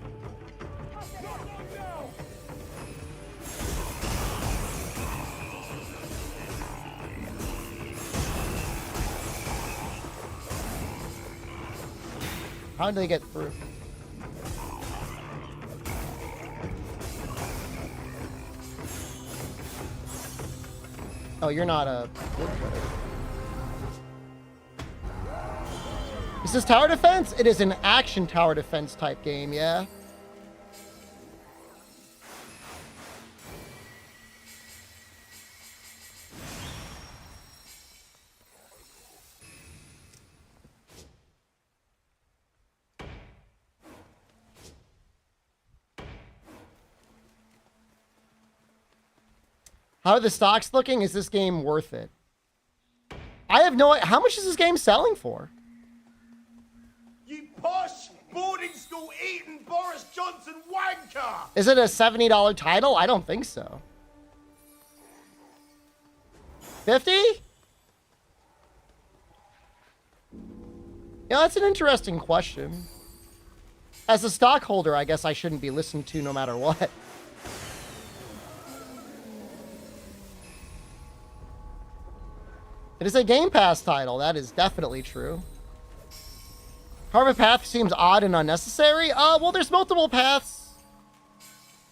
How did they get through? Oh, you're not a woodcutter. Is this tower defense? It is an action tower defense type game, yeah. How are the stocks looking? Is this game worth it? I have no idea. How much is this game selling for? You posh boarding school eating Boris Johnson wanker! Is it a $70 title? I don't think so. 50? Yeah, that's an interesting question. As a stockholder, I guess I shouldn't be listened to no matter what. It is a Game Pass title. That is definitely true. However, path seems odd and unnecessary. Well, there's multiple paths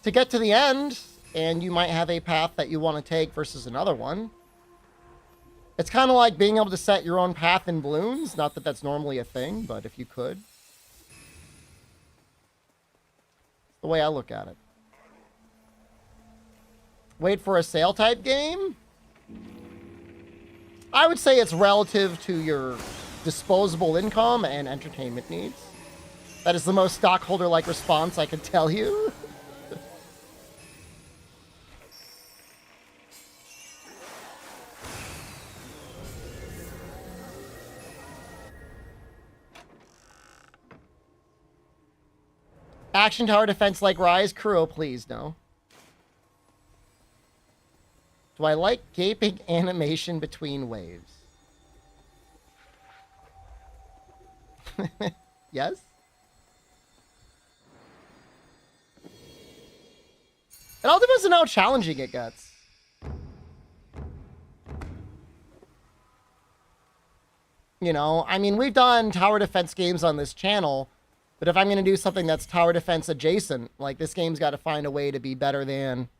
to get to the end, and you might have a path that you want to take versus another one. It's kind of like being able to set your own path in balloons. Not that that's normally a thing, but if you could. The way I look at it. Wait for a sale type game? I would say it's relative to your disposable income and entertainment needs. That is the most stockholder-like response I could tell you. Action tower defense like Rise? Kuro, please, no. Do I like gaping animation between waves? Yes? It all depends on how challenging it gets. You know, I mean, we've done tower defense games on this channel, but if I'm going to do something that's tower defense adjacent, like this game's got to find a way to be better than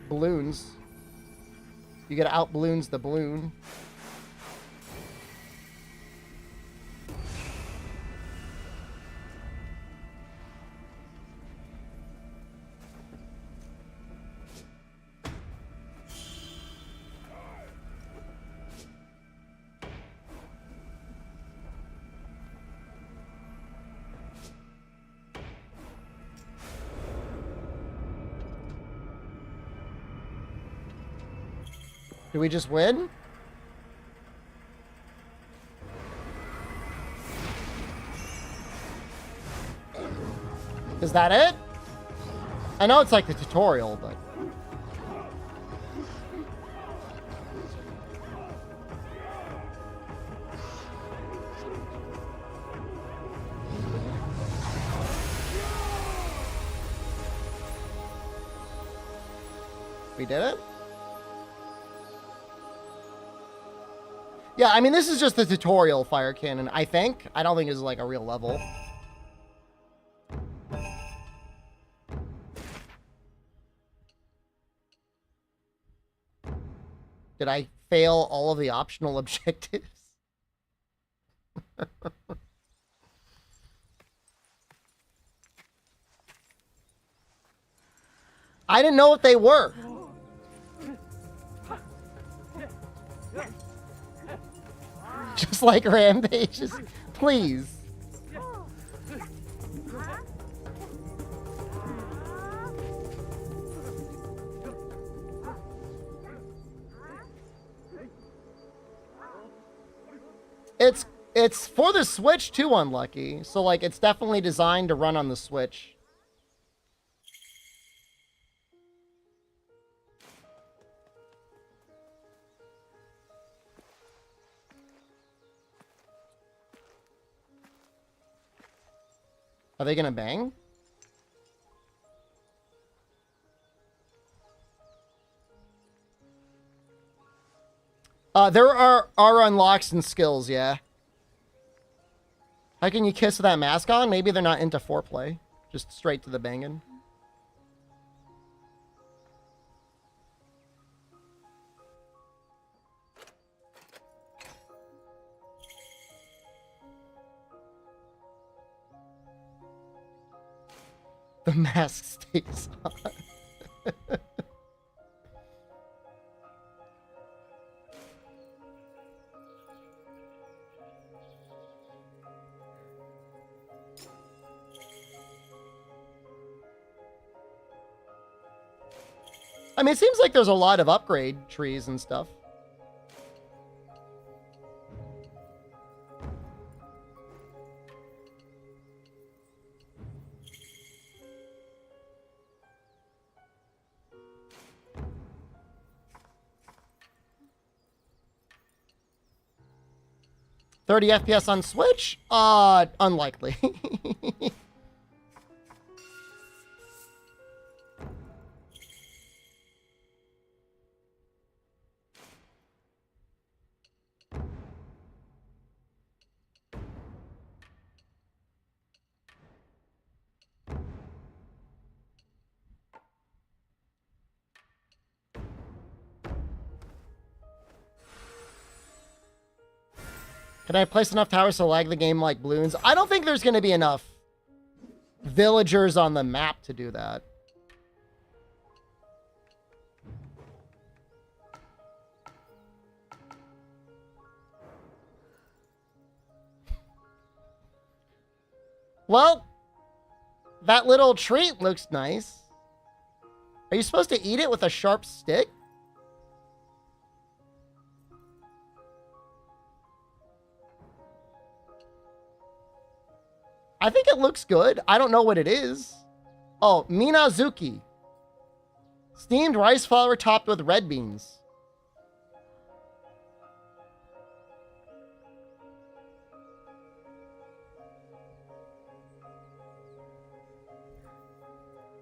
balloons. You gotta out balloons the balloon. Do we just win? Is that it? I know it's like the tutorial, but... We did it? Yeah, I mean, this is just the tutorial fire cannon, I think. I don't think it's like a real level. Did I fail all of the optional objectives? I didn't know what they were. Just like rampages. Please. It's for the Switch too, Unlucky. So like it's definitely designed to run on the Switch. Are they gonna bang? There are unlocks and skills, yeah. How can you kiss with that mask on? Maybe they're not into foreplay. Just straight to the banging. The mask stays on. I mean, it seems like there's a lot of upgrade trees and stuff. $30 FPS on Switch? Unlikely. Can I place enough towers to lag the game like balloons? I don't think there's going to be enough villagers on the map to do that. Well, that little treat looks nice. Are you supposed to eat it with a sharp stick? I think it looks good. I don't know what it is. Oh, Minazuki. Steamed rice flour topped with red beans.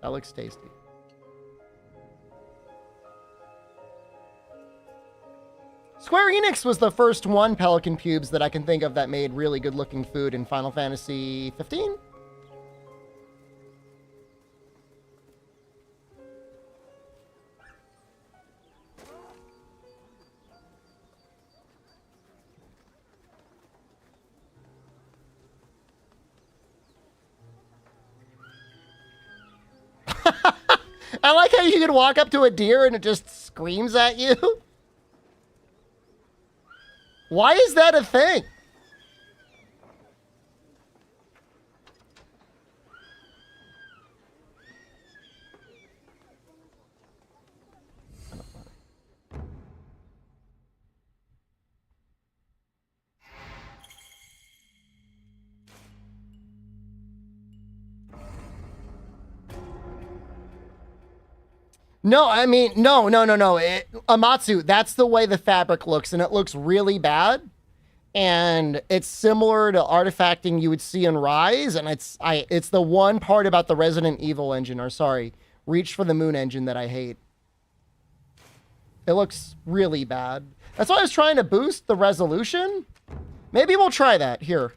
That looks tasty. Square Enix was the first one, Pelican Pubes, that I can think of that made really good looking food in Final Fantasy 15? I like how you can walk up to a deer and it just screams at you. Why is that a thing? No, I mean, no. Amatsu, that's the way the fabric looks, and it looks really bad. And it's similar to artifacting you would see in Rise, and it's the one part about the Resident Evil engine, or sorry, Reach for the Moon engine that I hate. It looks really bad. That's why I was trying to boost the resolution. Maybe we'll try that. Here.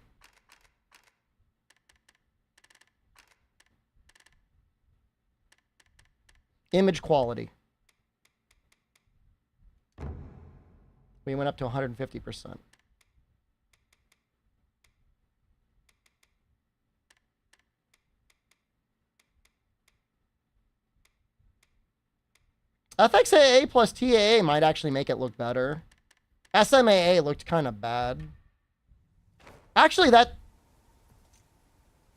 Image quality. We went up to 150%. FXAA plus TAA might actually make it look better. SMAA looked kind of bad. Actually, that...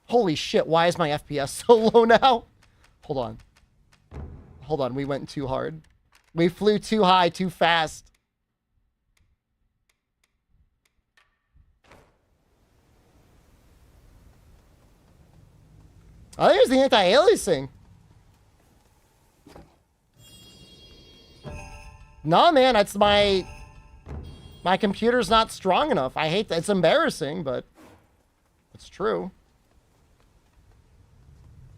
Holy shit, why is my FPS so low now? Hold on. Hold on, we went too hard. We flew too high, too fast. I think it was the anti-aliasing. No, man, it's my computer's not strong enough. I hate that. It's embarrassing, but it's true.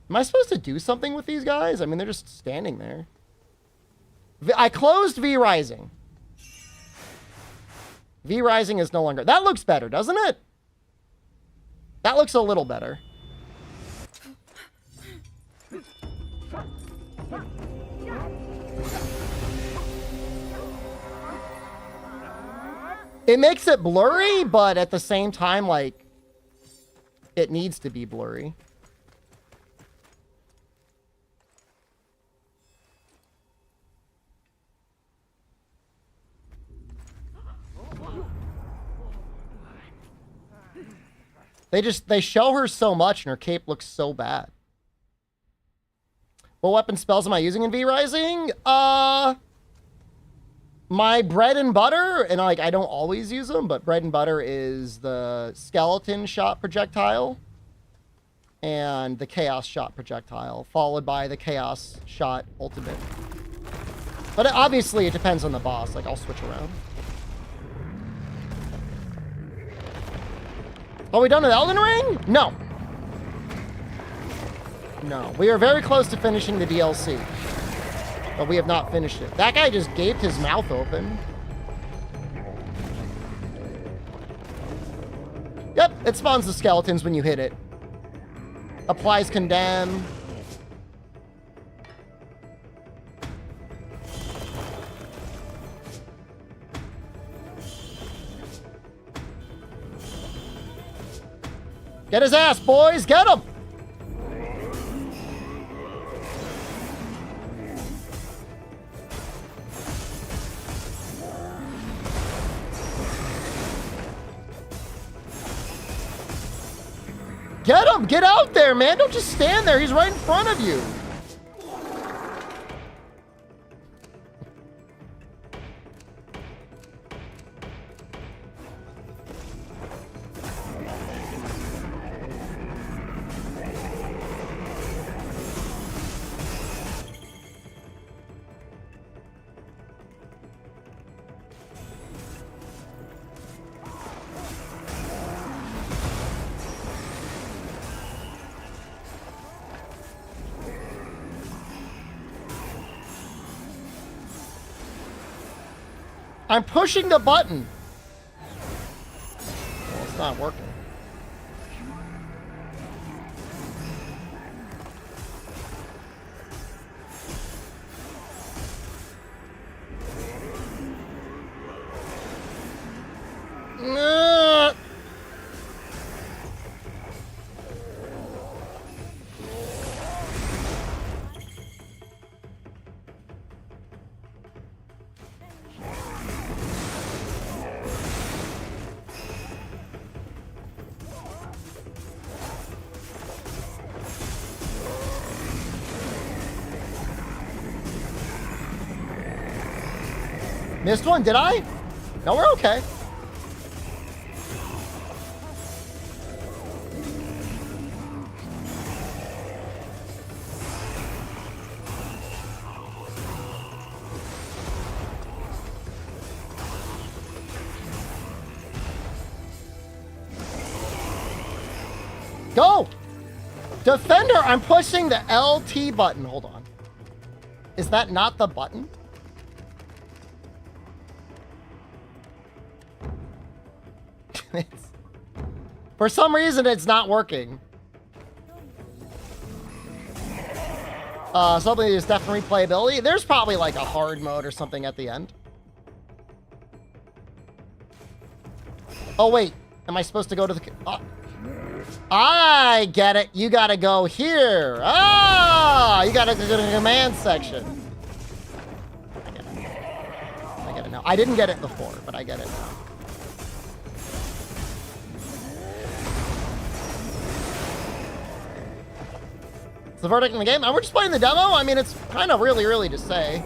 Am I supposed to do something with these guys? I mean, they're just standing there. I closed V-Rising. V-Rising is no longer... That looks better, doesn't it? That looks a little better. It makes it blurry, but at the same time, like, it needs to be blurry. They show her so much and her cape looks so bad. What weapon spells am I using in V-Rising? My bread and butter, and like I don't always use them, but bread and butter is the skeleton shot projectile and the chaos shot projectile, followed by the chaos shot ultimate. But obviously it depends on the boss. Like I'll switch around. Are we done with Elden Ring? No. No. We are very close to finishing the DLC. But we have not finished it. That guy just gaped his mouth open. Yep, it spawns the skeletons when you hit it. Applies condemn. Get his ass, boys! Get him! Get him! Get out there, man! Don't just stand there. He's right in front of you. I'm pushing the button. Well, it's not working. Missed one, did I? No, we're okay. Go! Defender, I'm pushing the LT button. Hold on. Is that not the button? For some reason, it's not working. Something is definitely replayability. There's probably like a hard mode or something at the end. Oh, wait. Am I supposed to go to the... I get it. You gotta go here. Ah! You gotta go to the command section. now. I didn't get it before, but I get it now. It's the verdict in the game. We're just playing the demo. I mean, it's kind of really early to say.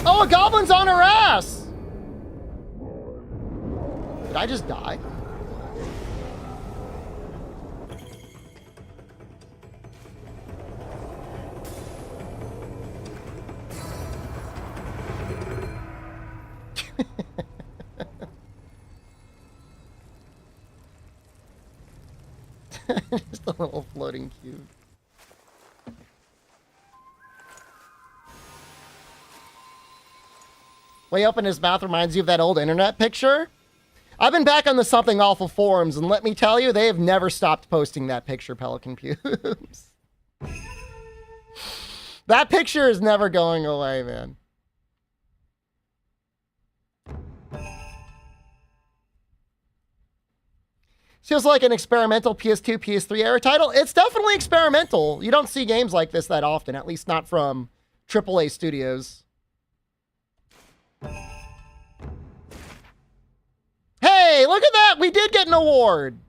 Oh, a goblin's on her ass! Did I just die? Just a little floating cube. Way up in his mouth reminds you of that old internet picture. I've been back on the Something Awful forums, and let me tell you, they have never stopped posting that picture, Pelican Pubes. That picture is never going away, man. Feels like an experimental PS2, PS3 era title. It's definitely experimental. You don't see games like this that often, at least not from AAA studios. Hey, look at that! We did get an award!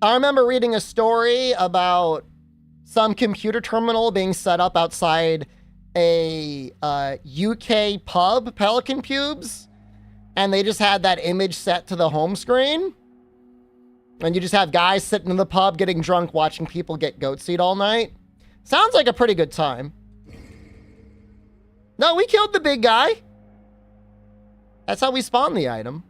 I remember reading a story about some computer terminal being set up outside a UK pub, Pelican Pubes, and they just had that image set to the home screen. And you just have guys sitting in the pub getting drunk watching people get goat seed all night. Sounds like a pretty good time. No, we killed the big guy. That's how we spawned the item.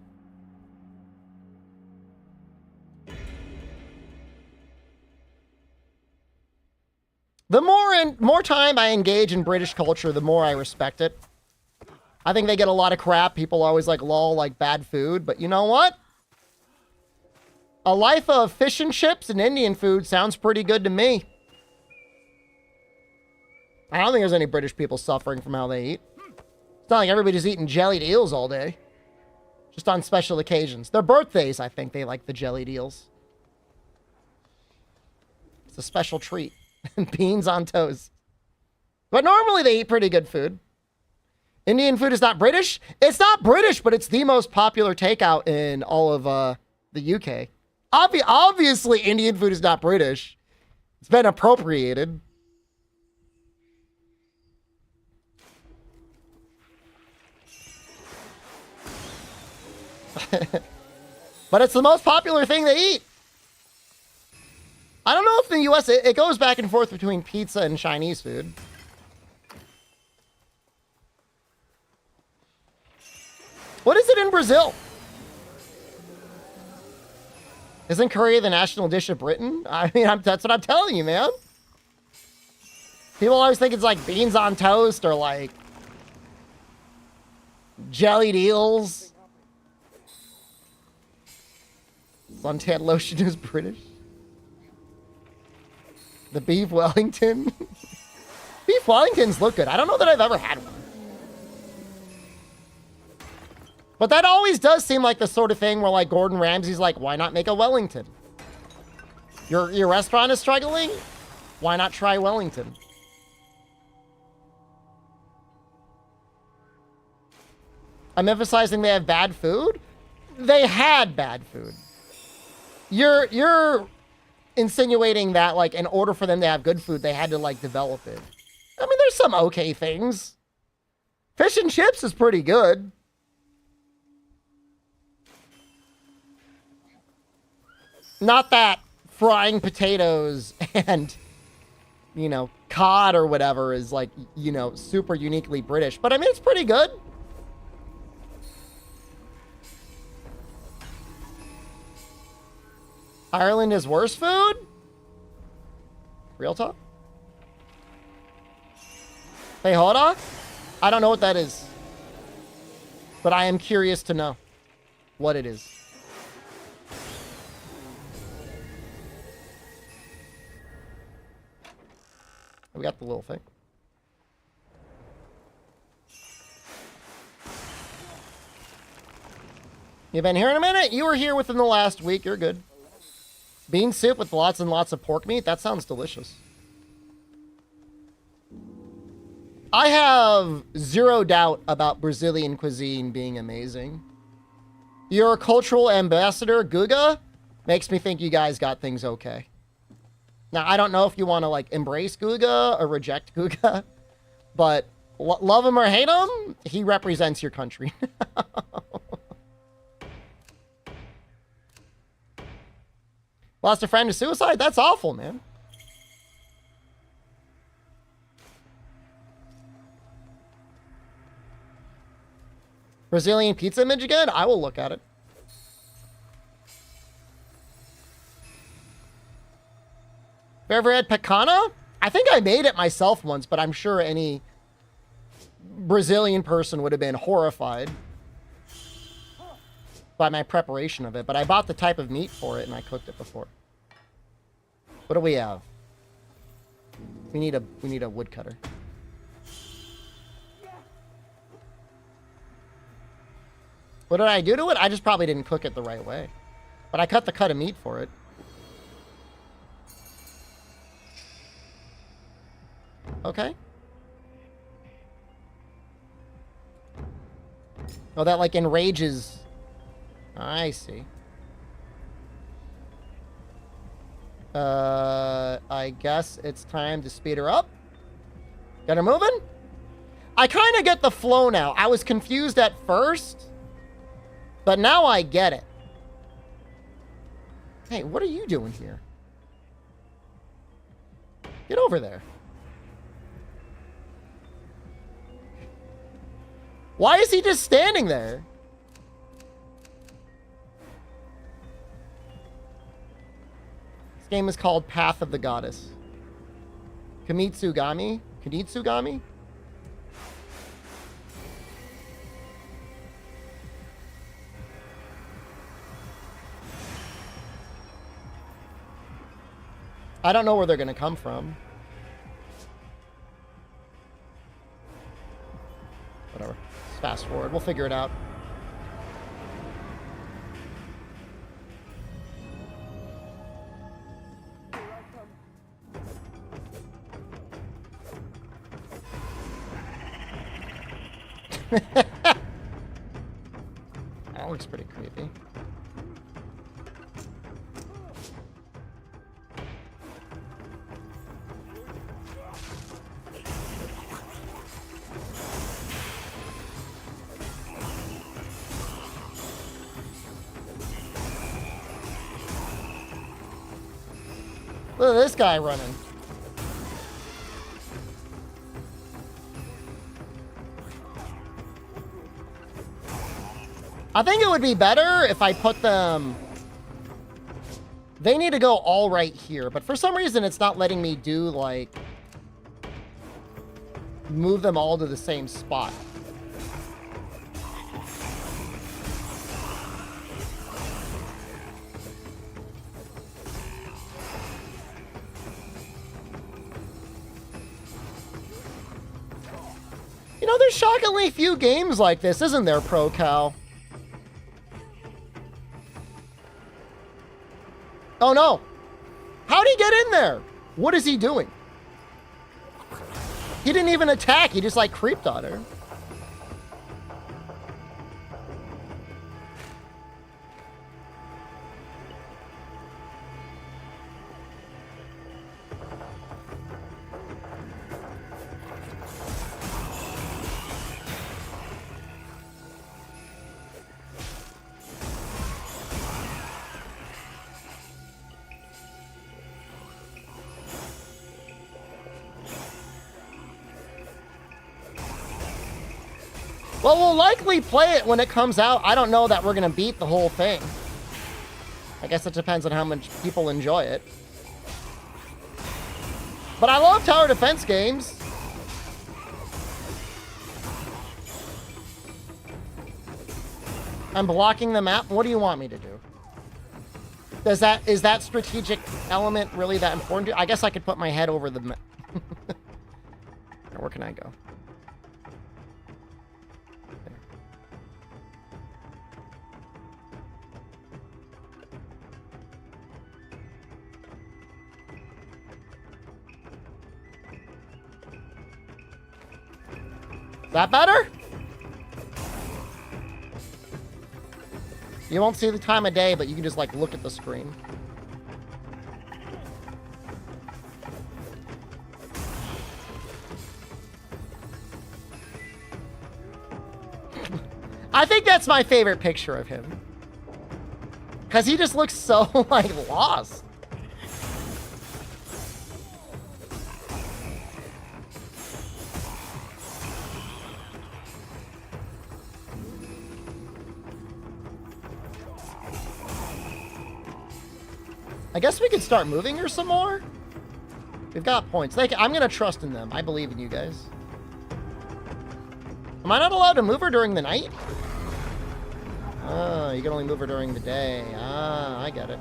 The more time I engage in British culture, the more I respect it. I think they get a lot of crap. People always like, lol, like bad food. But you know what? A life of fish and chips and Indian food sounds pretty good to me. I don't think there's any British people suffering from how they eat. It's not like everybody's eating jellied eels all day. Just on special occasions. Their birthdays, I think they like the jellied eels. It's a special treat. Beans on toast. But normally they eat pretty good food. Indian food is not British. It's not British, but it's the most popular takeout in all of the UK. Obviously, Indian food is not British. It's been appropriated. But it's the most popular thing they eat. I don't know if in the US, it goes back and forth between pizza and Chinese food. What is it in Brazil? Isn't curry the national dish of Britain? I mean, that's what I'm telling you, man. People always think it's like beans on toast or like jellied eels. Suntan lotion is British. The beef Wellington. Beef Wellingtons look good. I don't know that I've ever had one. But that always does seem like the sort of thing where like Gordon Ramsay's like, why not make a Wellington? Your restaurant is struggling? Why not try Wellington? I'm emphasizing they have bad food? They had bad food. You're insinuating that like in order for them to have good food, they had to like develop it. I mean, there's some okay things. Fish and chips is pretty good. Not that frying potatoes and, you know, cod or whatever is like, you know, super uniquely British. But I mean, it's pretty good. Ireland is worse food? Real talk? Hey, hold on. I don't know what that is. But I am curious to know what it is. We got the little thing. You've been here in a minute? You were here within the last week. You're good. Bean soup with lots and lots of pork meat? That sounds delicious. I have zero doubt about Brazilian cuisine being amazing. Your cultural ambassador, Guga, makes me think you guys got things okay. Now, I don't know if you want to, like, embrace Guga or reject Guga, but love him or hate him, he represents your country. Lost a friend to suicide? That's awful, man. Brazilian pizza image again? I will look at it. Have you ever had picana? I think I made it myself once, but I'm sure any Brazilian person would have been horrified by my preparation of it. But I bought the type of meat for it and I cooked it before. What do we have? We need a woodcutter. What did I do to it? I just probably didn't cook it the right way. But I cut the cut of meat for it. Okay. Oh, that like enrages. I see. I guess it's time to speed her up. Get her moving? I kind of get the flow now. I was confused at first, but now I get it. Hey, what are you doing here? Get over there. Why is he just standing there? This game is called Path of the Goddess. Kunitsu Gami? Kunitsu Gami? I don't know where they're going to come from. Whatever. Let's fast forward. We'll figure it out. That looks pretty creepy. Look at this guy running. I think it would be better if I put them... They need to go all right here, but for some reason it's not letting me do, like... Move them all to the same spot. You know, there's shockingly few games like this, isn't there, Pro Cal? Oh no! How'd he get in there? What is he doing? He didn't even attack, he just like creeped on her. Well, we'll likely play it when it comes out. I don't know that we're going to beat the whole thing. I guess it depends on how much people enjoy it. But I love tower defense games. I'm blocking the map. What do you want me to do? Is that strategic element really that important to you? I guess I could put my head over the Now, where can I go? Is that better? You won't see the time of day, but you can just like look at the screen. I think that's my favorite picture of him. Because he just looks so, like, lost. I guess we could start moving her some more. We've got points. I'm going to trust in them. I believe in you guys. Am I not allowed to move her during the night? Oh, you can only move her during the day. Ah, I get it.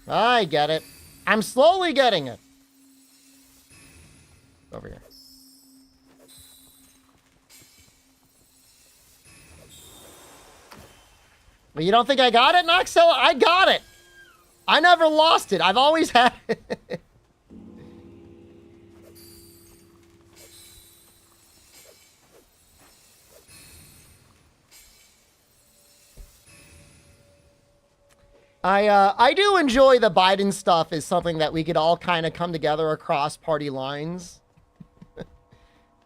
I get it. I'm slowly getting it. Over here. Well, you don't think I got it, Noxella? I got it. I never lost it. I've always had it. I do enjoy the Biden stuff as something that we could all kind of come together across party lines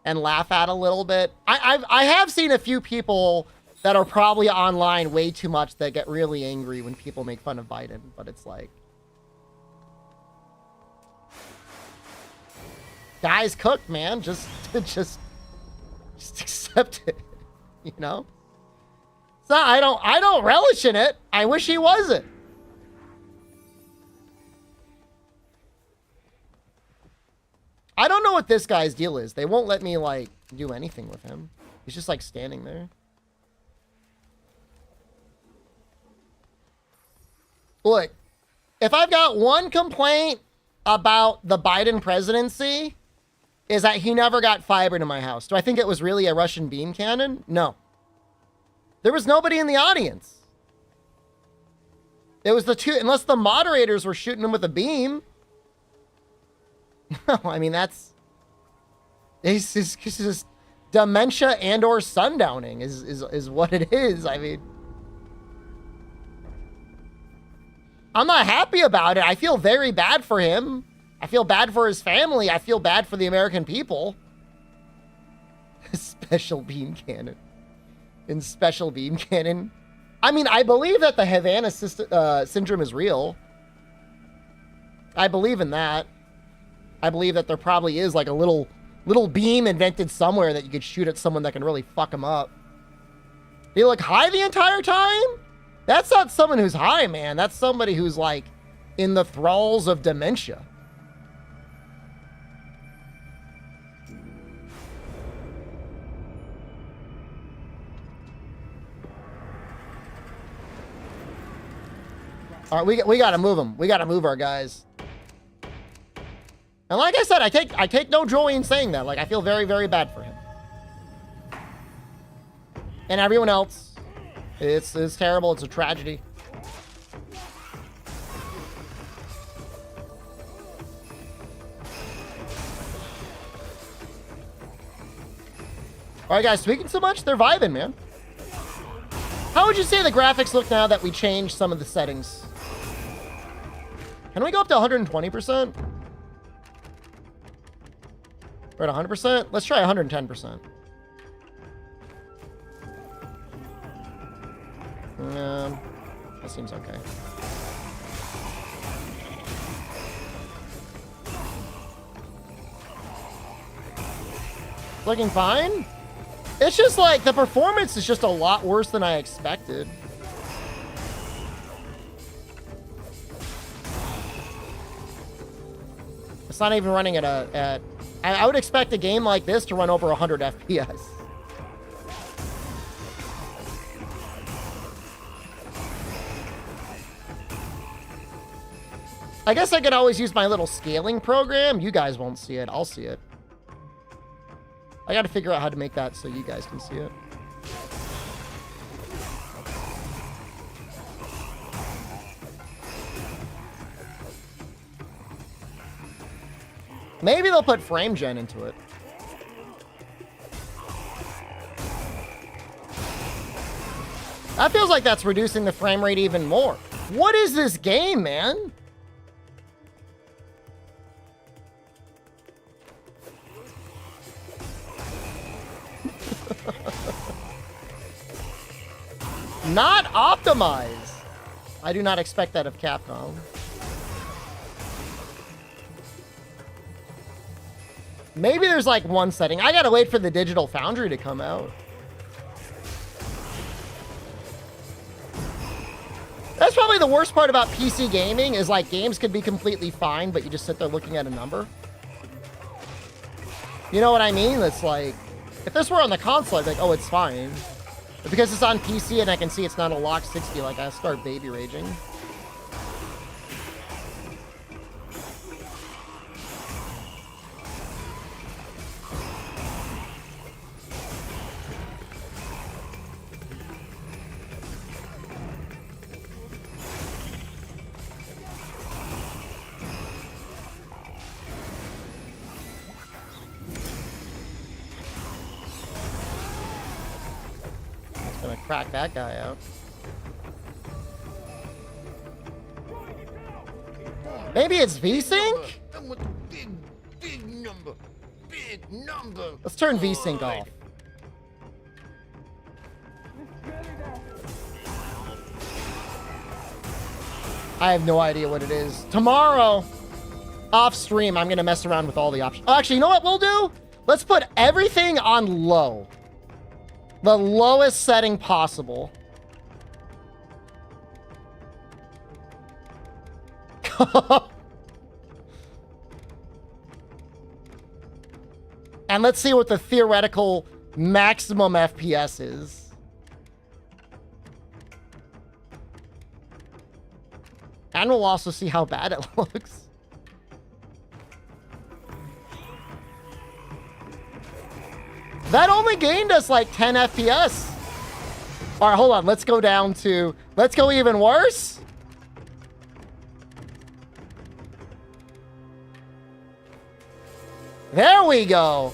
and laugh at a little bit. I have seen a few people that are probably online way too much that get really angry when people make fun of Biden, but it's like, guys cooked, man. Just accept it, you know? So I don't relish in it. I wish he wasn't. I don't know what this guy's deal is. They won't let me, like, do anything with him. He's just, like, standing there. Look, if I've got one complaint about the Biden presidency, is that he never got fiber to my house. Do I think it was really a Russian beam cannon? No. There was nobody in the audience. It was the two, unless the moderators were shooting him with a beam. No, I mean, it's just dementia and or sundowning is what it is. I mean, I'm not happy about it. I feel very bad for him. I feel bad for his family. I feel bad for the American people. Special beam cannon. In special beam cannon. I mean, I believe that the Havana syndrome is real. I believe in that. I believe that there probably is like a little beam invented somewhere that you could shoot at someone that can really fuck them up. They look high the entire time? That's not someone who's high, man. That's somebody who's like in the thralls of dementia. All right, we got to move them. We got to move our guys. And like I said, I take no joy in saying that. Like, I feel very, very bad for him. And everyone else. It's terrible. It's a tragedy. All right, guys, tweaking so much? They're vibing, man. How would you say the graphics look now that we changed some of the settings? Can we go up to 120%? We're at 100%? Let's try 110%. That seems okay. Looking fine? It's just like the performance is just a lot worse than I expected. It's not even running at I would expect a game like this to run over 100 FPS. I guess I could always use my little scaling program. You guys won't see it. I'll see it. I got to figure out how to make that so you guys can see it. Maybe they'll put frame gen into it. That feels like that's reducing the frame rate even more. What is this game, man? Not optimized. I do not expect that of Capcom. Maybe there's like one setting. I gotta wait for the Digital Foundry to come out. That's probably the worst part about PC gaming is like games could be completely fine, but you just sit there looking at a number. You know what I mean? It's like, if this were on the console, I'd be like, oh, it's fine. But because it's on PC and I can see it's not a locked 60, like I start baby raging. Crack that guy out. Maybe it's VSync? Big number. Big number. Let's turn VSync off. I have no idea what it is. Tomorrow, off stream, I'm going to mess around with all the options. Oh, actually, you know what we'll do? Let's put everything on low. The lowest setting possible. And let's see what the theoretical maximum FPS is. And we'll also see how bad it looks. That only gained us like 10 FPS. All right, hold on. Let's go down to... Let's go even worse. There we go.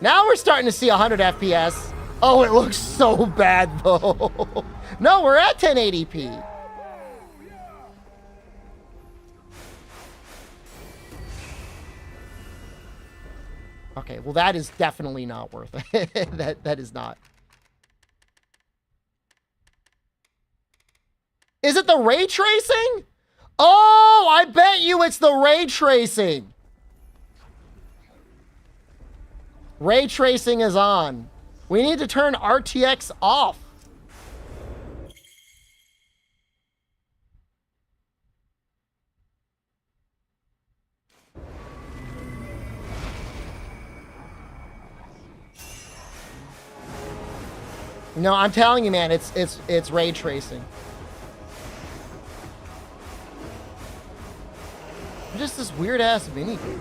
Now we're starting to see 100 FPS. Oh, it looks so bad, though. No, we're at 1080p. Okay, well, that is definitely not worth it. That is not. Is it the ray tracing? Oh, I bet you it's the ray tracing. Ray tracing is on. We need to turn RTX off. No, I'm telling you, man, it's ray tracing. Just this weird ass mini game.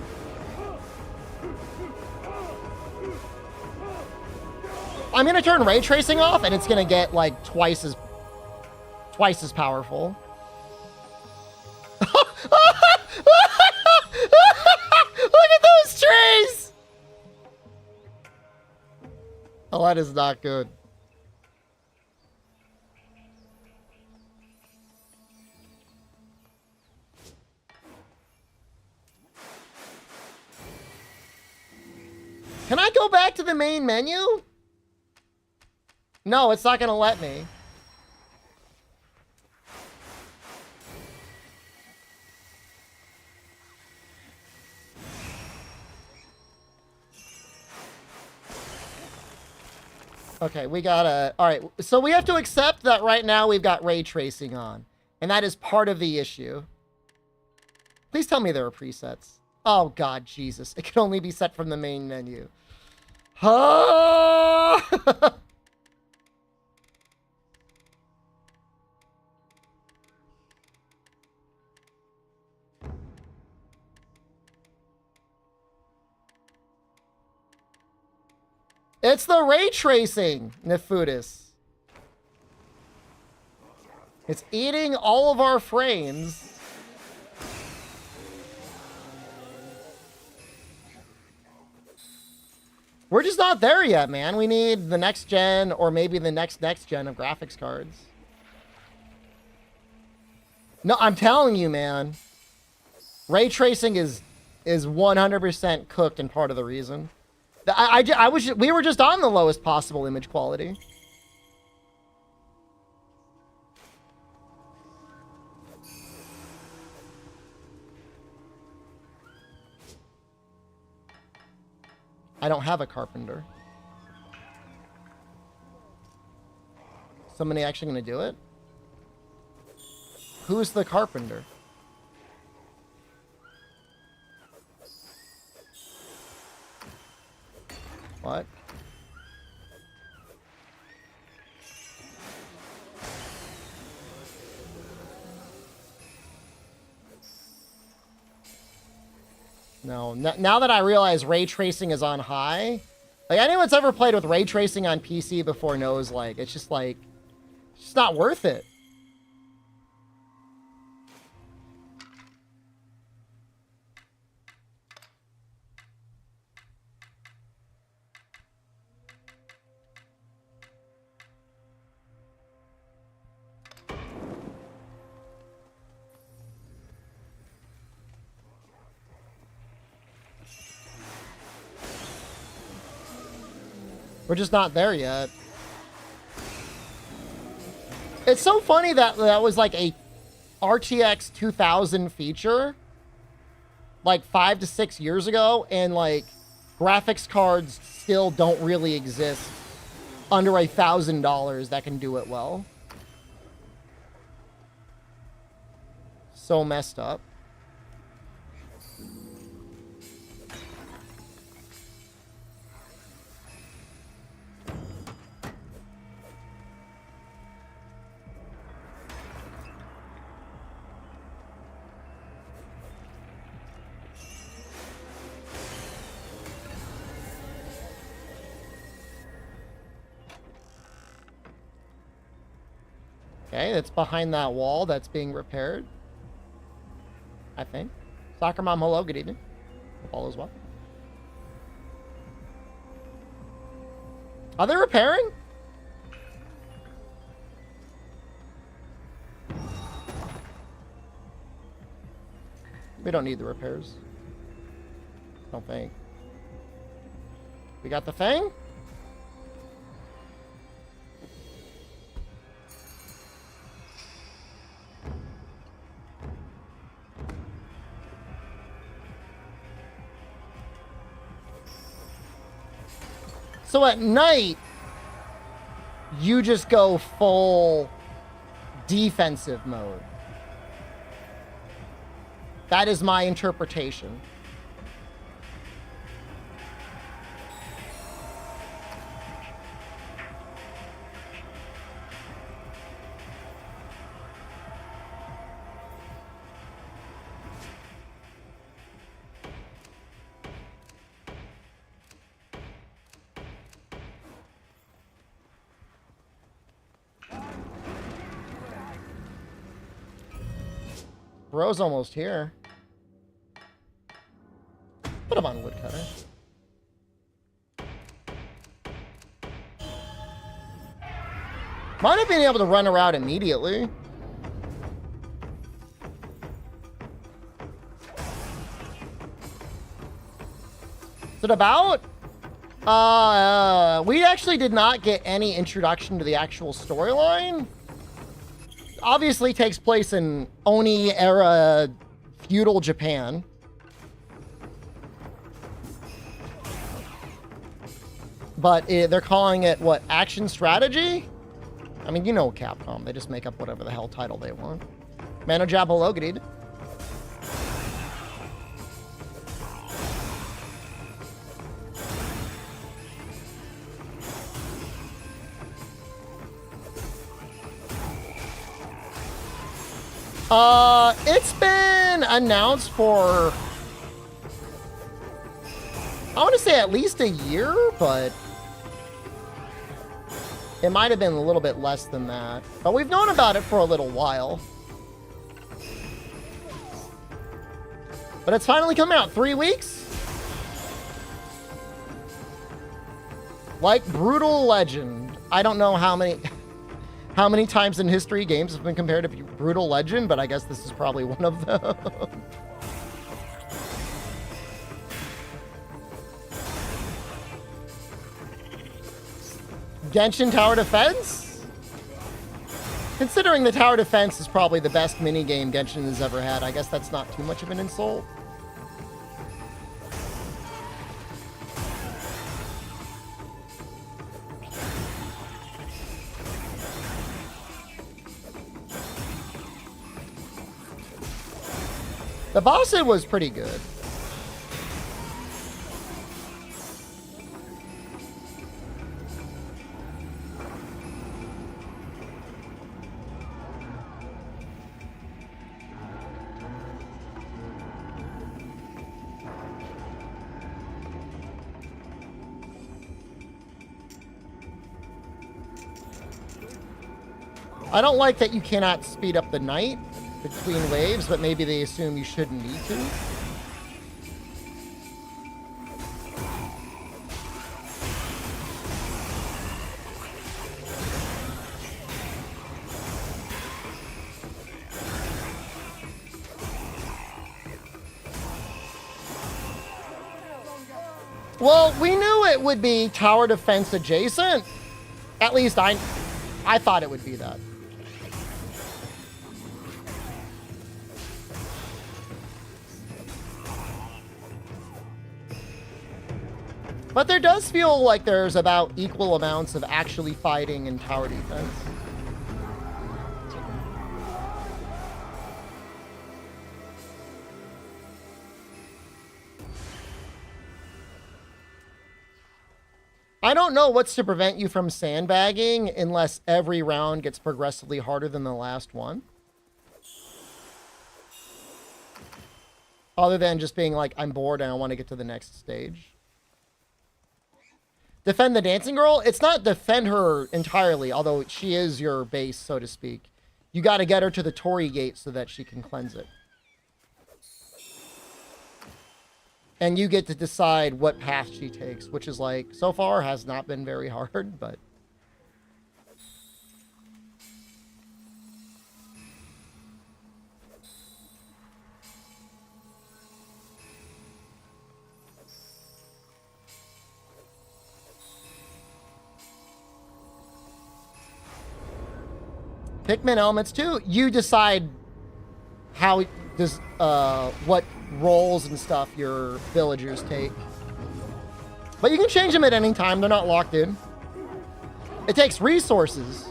I'm gonna turn ray tracing off, and it's gonna get like twice as powerful. Look at those trees! Oh, that is not good. Can I go back to the main menu? No, it's not going to let me. Okay, we gotta... All right, so we have to accept that right now we've got ray tracing on. And that is part of the issue. Please tell me there are presets. Oh, God, Jesus. It can only be set from the main menu. Ah! It's the ray tracing, Nefudis. It's eating all of our frames. We're just not there yet, man. We need the next gen or maybe the next gen of graphics cards. No, I'm telling you, man. Ray tracing is 100% cooked and part of the reason. We were just on the lowest possible image quality. I don't have a carpenter. Somebody actually gonna do it? Who's the carpenter? What? No, now that I realize ray tracing is on high, like anyone that's ever played with ray tracing on PC before knows, like, it's just not worth it. We're just not there yet. It's so funny that that was like a RTX 2000 feature like 5 to 6 years ago, and like graphics cards still don't really exist under $1,000 that can do it well. So messed up. Okay, that's behind that wall that's being repaired, I think. Soccer Mom, hello, good evening. Hope all is well. Are they repairing? We don't need the repairs. Don't think. We got the thing? So at night, you just go full defensive mode. That is my interpretation. Bro's almost here. Put him on woodcutter. Might have been able to run around immediately. Is it about? We actually did not get any introduction to the actual storyline. Obviously takes place in Oni era feudal Japan. But they're calling it, what, action strategy? I mean, you know Capcom. They just make up whatever the hell title they want. Mano Jab, hello, good evening. It's been announced for, I want to say at least a year, but it might have been a little bit less than that. But we've known about it for a little while. But it's finally coming out. 3 weeks? Like Brutal Legend. I don't know how many times in history games have been compared to Brutal Legend, but I guess this is probably one of them. Genshin Tower Defense? Considering the Tower Defense is probably the best minigame Genshin has ever had, I guess that's not too much of an insult. The boss was pretty good. I don't like that you cannot speed up the night between waves, but maybe they assume you shouldn't need to. Well, we knew it would be tower defense adjacent. At least I thought it would be that. But there does feel like there's about equal amounts of actually fighting and tower defense. I don't know what's to prevent you from sandbagging unless every round gets progressively harder than the last one. Other than just being like, I'm bored and I want to get to the next stage. Defend the dancing girl? It's not defend her entirely, although she is your base, so to speak. You got to get her to the Torii gate so that she can cleanse it. And you get to decide what path she takes, which is like, so far has not been very hard, but... Pikmin elements too. You decide how does what roles and stuff your villagers take. But you can change them at any time. They're not locked in. It takes resources.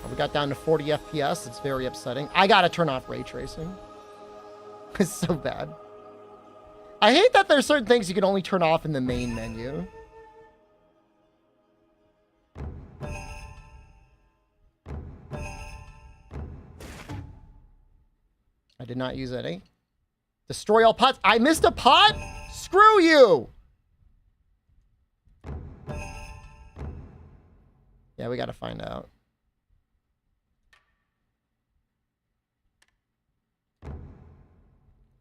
We got down to 40 FPS. It's very upsetting. I gotta turn off ray tracing. It's so bad. I hate that there's certain things you can only turn off in the main menu. I did not use any. Destroy all pots. I missed a pot? Screw you! Yeah, we gotta find out.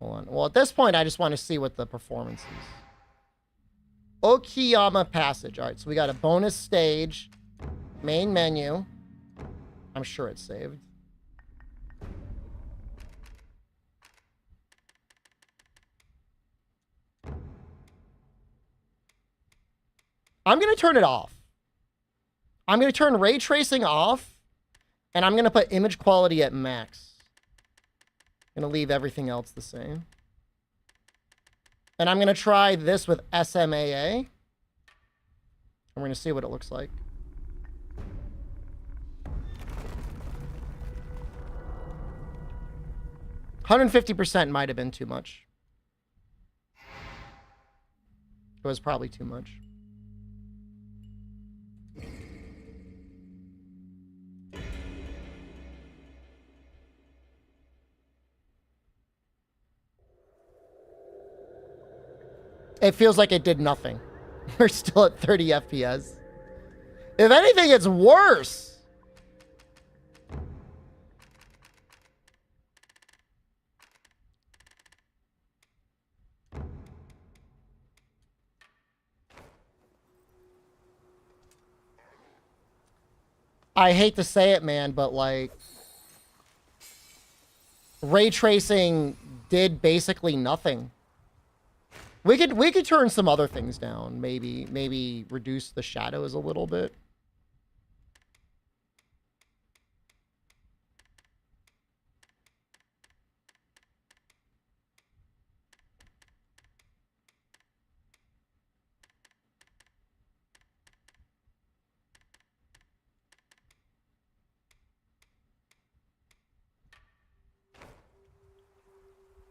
Hold on. Well, at this point, I just want to see what the performance is. Okiyama Passage. All right, so we got a bonus stage. Main menu. I'm sure it's saved. I'm going to turn it off. I'm going to turn ray tracing off, and I'm going to put image quality at max. I'm going to leave everything else the same. And I'm going to try this with SMAA. And we're going to see what it looks like. $150% might have been too much. It was probably too much. It feels like it did nothing. We're still at 30 FPS. If anything, it's worse. I hate to say it, man, but like ray tracing did basically nothing. We could turn some other things down. Maybe reduce the shadows a little bit.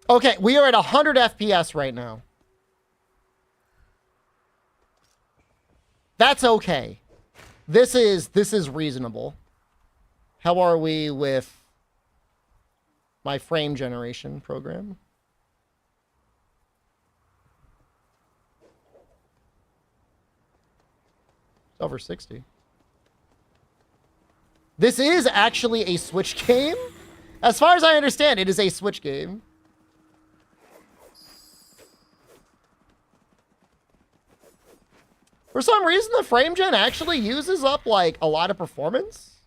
Okay, we are at 100 FPS right now. That's okay. This is reasonable. How are we with my frame generation program? It's over 60. This is actually a Switch game. As far as I understand, it is a Switch game. For some reason, the frame gen actually uses up, like, a lot of performance.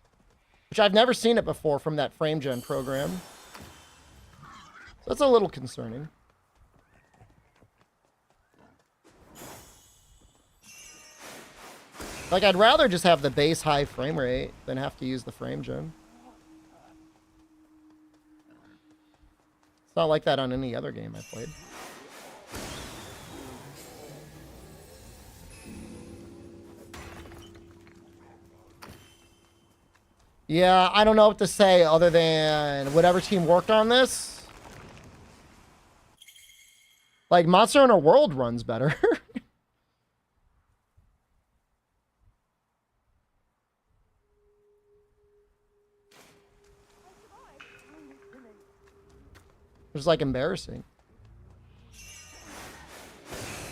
Which I've never seen it before from that frame gen program. So that's a little concerning. Like, I'd rather just have the base high frame rate than have to use the frame gen. It's not like that on any other game I played. Yeah, I don't know what to say other than whatever team worked on this. Like, Monster Hunter World runs better. It's like embarrassing.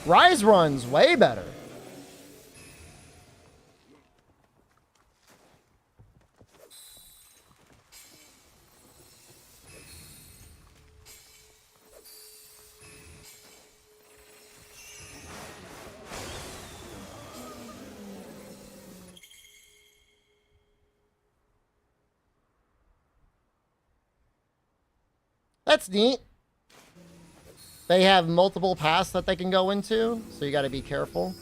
Rise runs way better. That's neat. They have multiple paths that they can go into, so you got to be careful.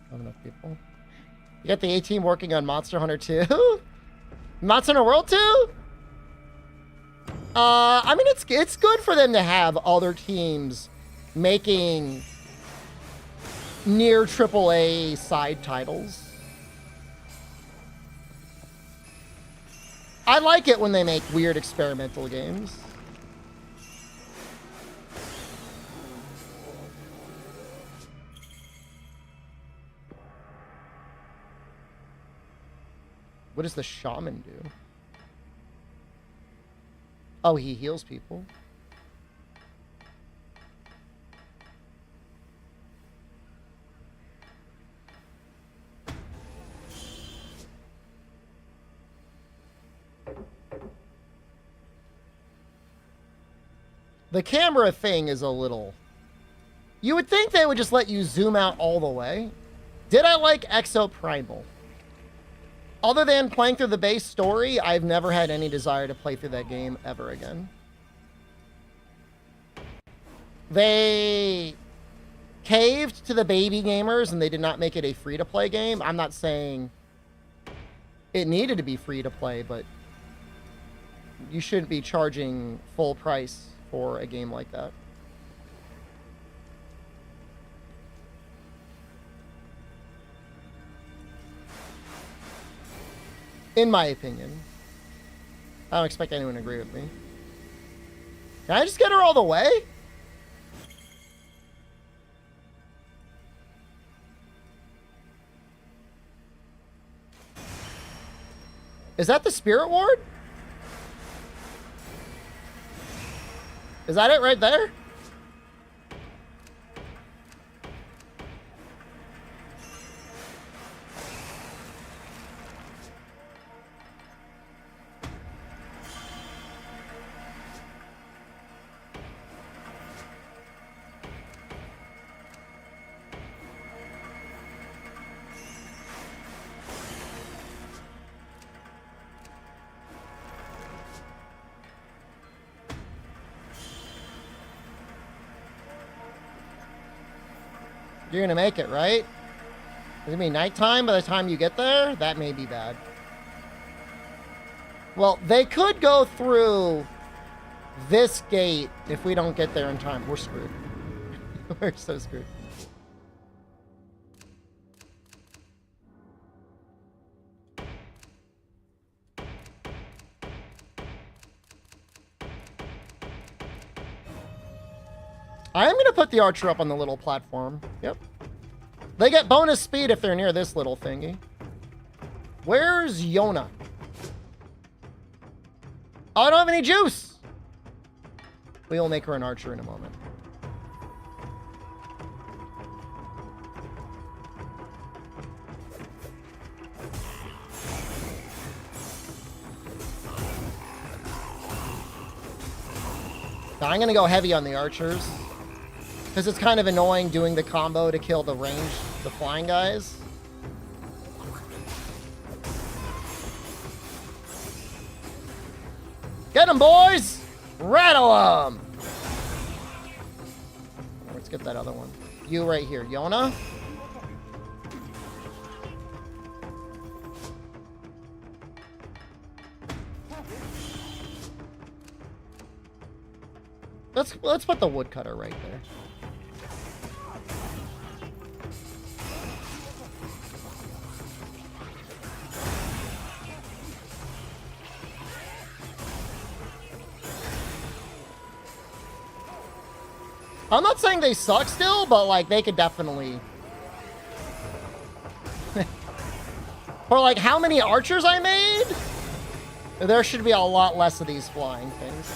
Not enough people. You got the A-Team working on Monster Hunter 2? Monster Hunter World 2? I mean, it's good for them to have other teams making near AAA side titles. I like it when they make weird experimental games. What does the shaman do? Oh, he heals people. The camera thing is a little... You would think they would just let you zoom out all the way. Did I like Exoprimal? Other than playing through the base story, I've never had any desire to play through that game ever again. They caved to the baby gamers and they did not make it a free-to-play game. I'm not saying it needed to be free-to-play, but you shouldn't be charging full price for a game like that. In my opinion. I don't expect anyone to agree with me. Can I just get her all the way? Is that the Spirit Ward? Is that it right there? You're gonna make it, right? It's gonna be nighttime by the time you get there? That may be bad. Well, they could go through this gate if we don't get there in time. We're screwed. We're so screwed. I am going to put the archer up on the little platform. Yep. They get bonus speed if they're near this little thingy. Where's Yona? Oh, I don't have any juice. We will make her an archer in a moment. Now, I'm going to go heavy on the archers. Because it's kind of annoying doing the combo to kill the range, the flying guys. Get them, boys! Rattle them! Let's get that other one. You right here. Yona? Let's put the woodcutter right there. I'm not saying they suck still, but like they could definitely. For like how many archers I made, there should be a lot less of these flying things.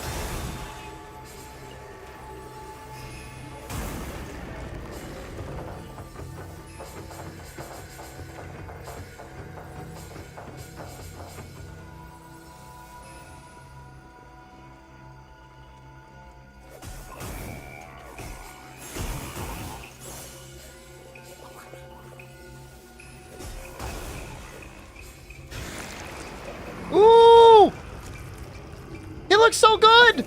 Looks so good.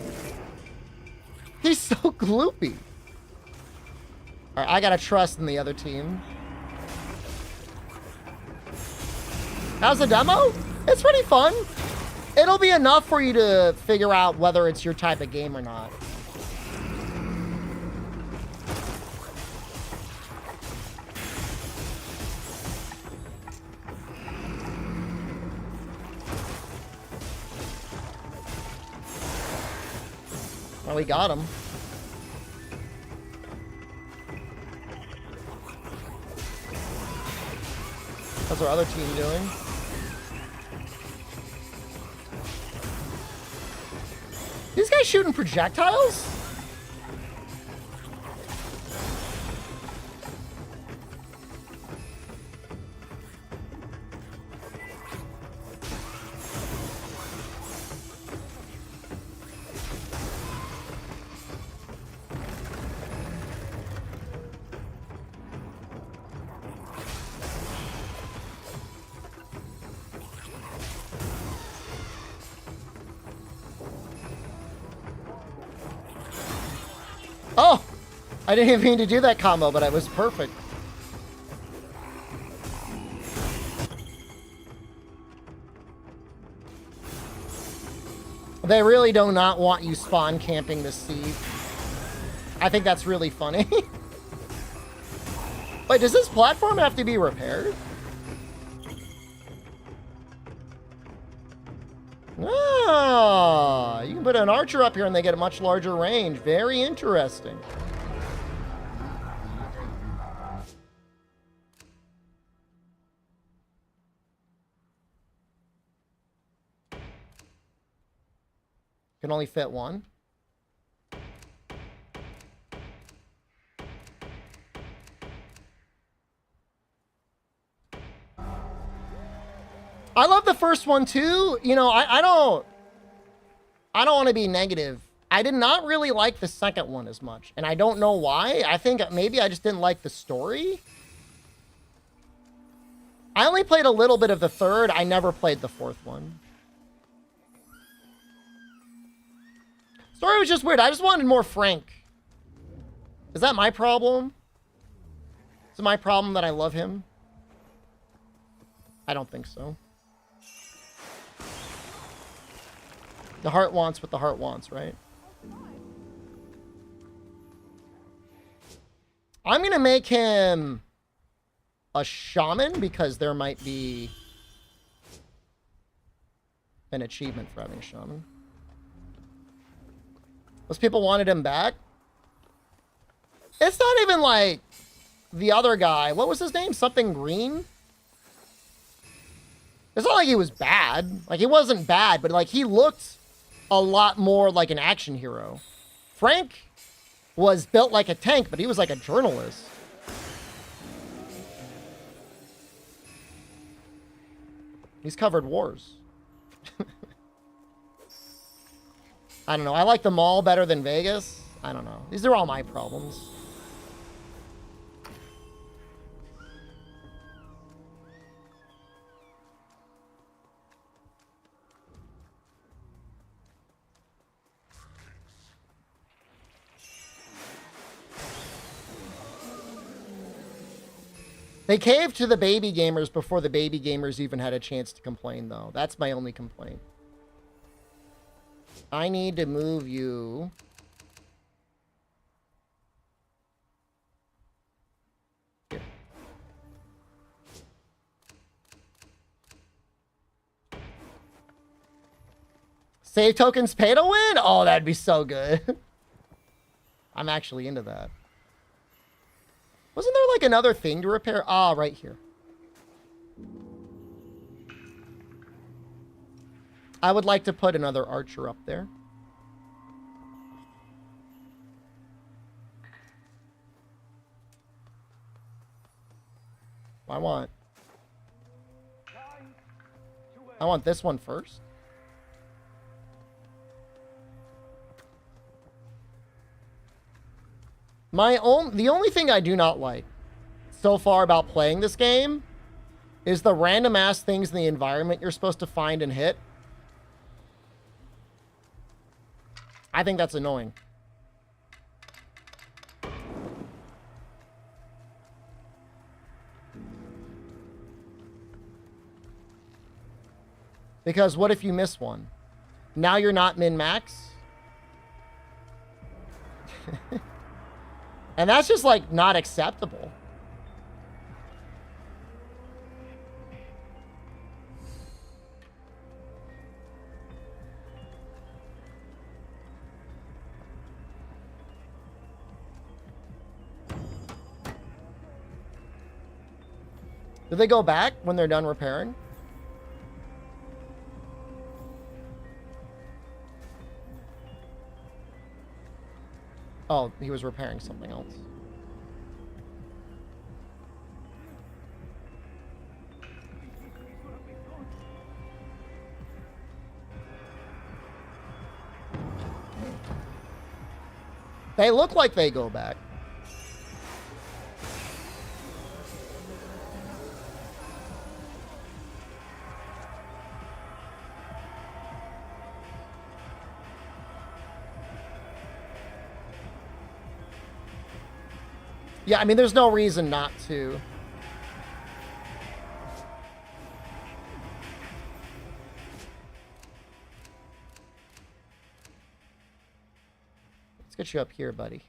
He's so gloopy. All right, I gotta trust in the other team. How's the demo? It's pretty fun. It'll be enough for you to figure out whether it's your type of game or not. Oh, we got him. How's our other team doing? These guys shooting projectiles? Oh! I didn't even mean to do that combo, but it was perfect. They really do not want you spawn camping the sea. I think that's really funny. Wait, does this platform have to be repaired? Ah, you can put an archer up here and they get a much larger range. Very interesting. Can only fit one. I love the first one too. You know, I don't want to be negative. I did not really like the second one as much, and I don't know why. I think maybe I just didn't like the story. I only played a little bit of the third. I never played the fourth one. Story was just weird. I just wanted more Frank. Is that my problem? Is it my problem that I love him? I don't think so. The heart wants what the heart wants, right? I'm going to make him a shaman because there might be an achievement for having a shaman. Most people wanted him back. It's not even like the other guy. What was his name? Something Green? It's not like he was bad. Like, he wasn't bad, but, like, he looked a lot more like an action hero. Frank was built like a tank, but he was like a journalist. He's covered wars. I don't know. I like the mall better than Vegas. I don't know. These are all my problems. They caved to the baby gamers before the baby gamers even had a chance to complain, though. That's my only complaint. I need to move you. Here. Save tokens pay to win? Oh, that'd be so good. I'm actually into that. Wasn't there like another thing to repair? Ah, right here. I would like to put another archer up there. I want this one first. The only thing I do not like so far about playing this game is the random ass things in the environment you're supposed to find and hit. I think that's annoying. Because what if you miss one? Now you're not min-max? And that's just, like, not acceptable. Do they go back when they're done repairing? Oh, he was repairing something else. They look like they go back. Yeah, I mean, there's no reason not to. Let's get you up here, buddy.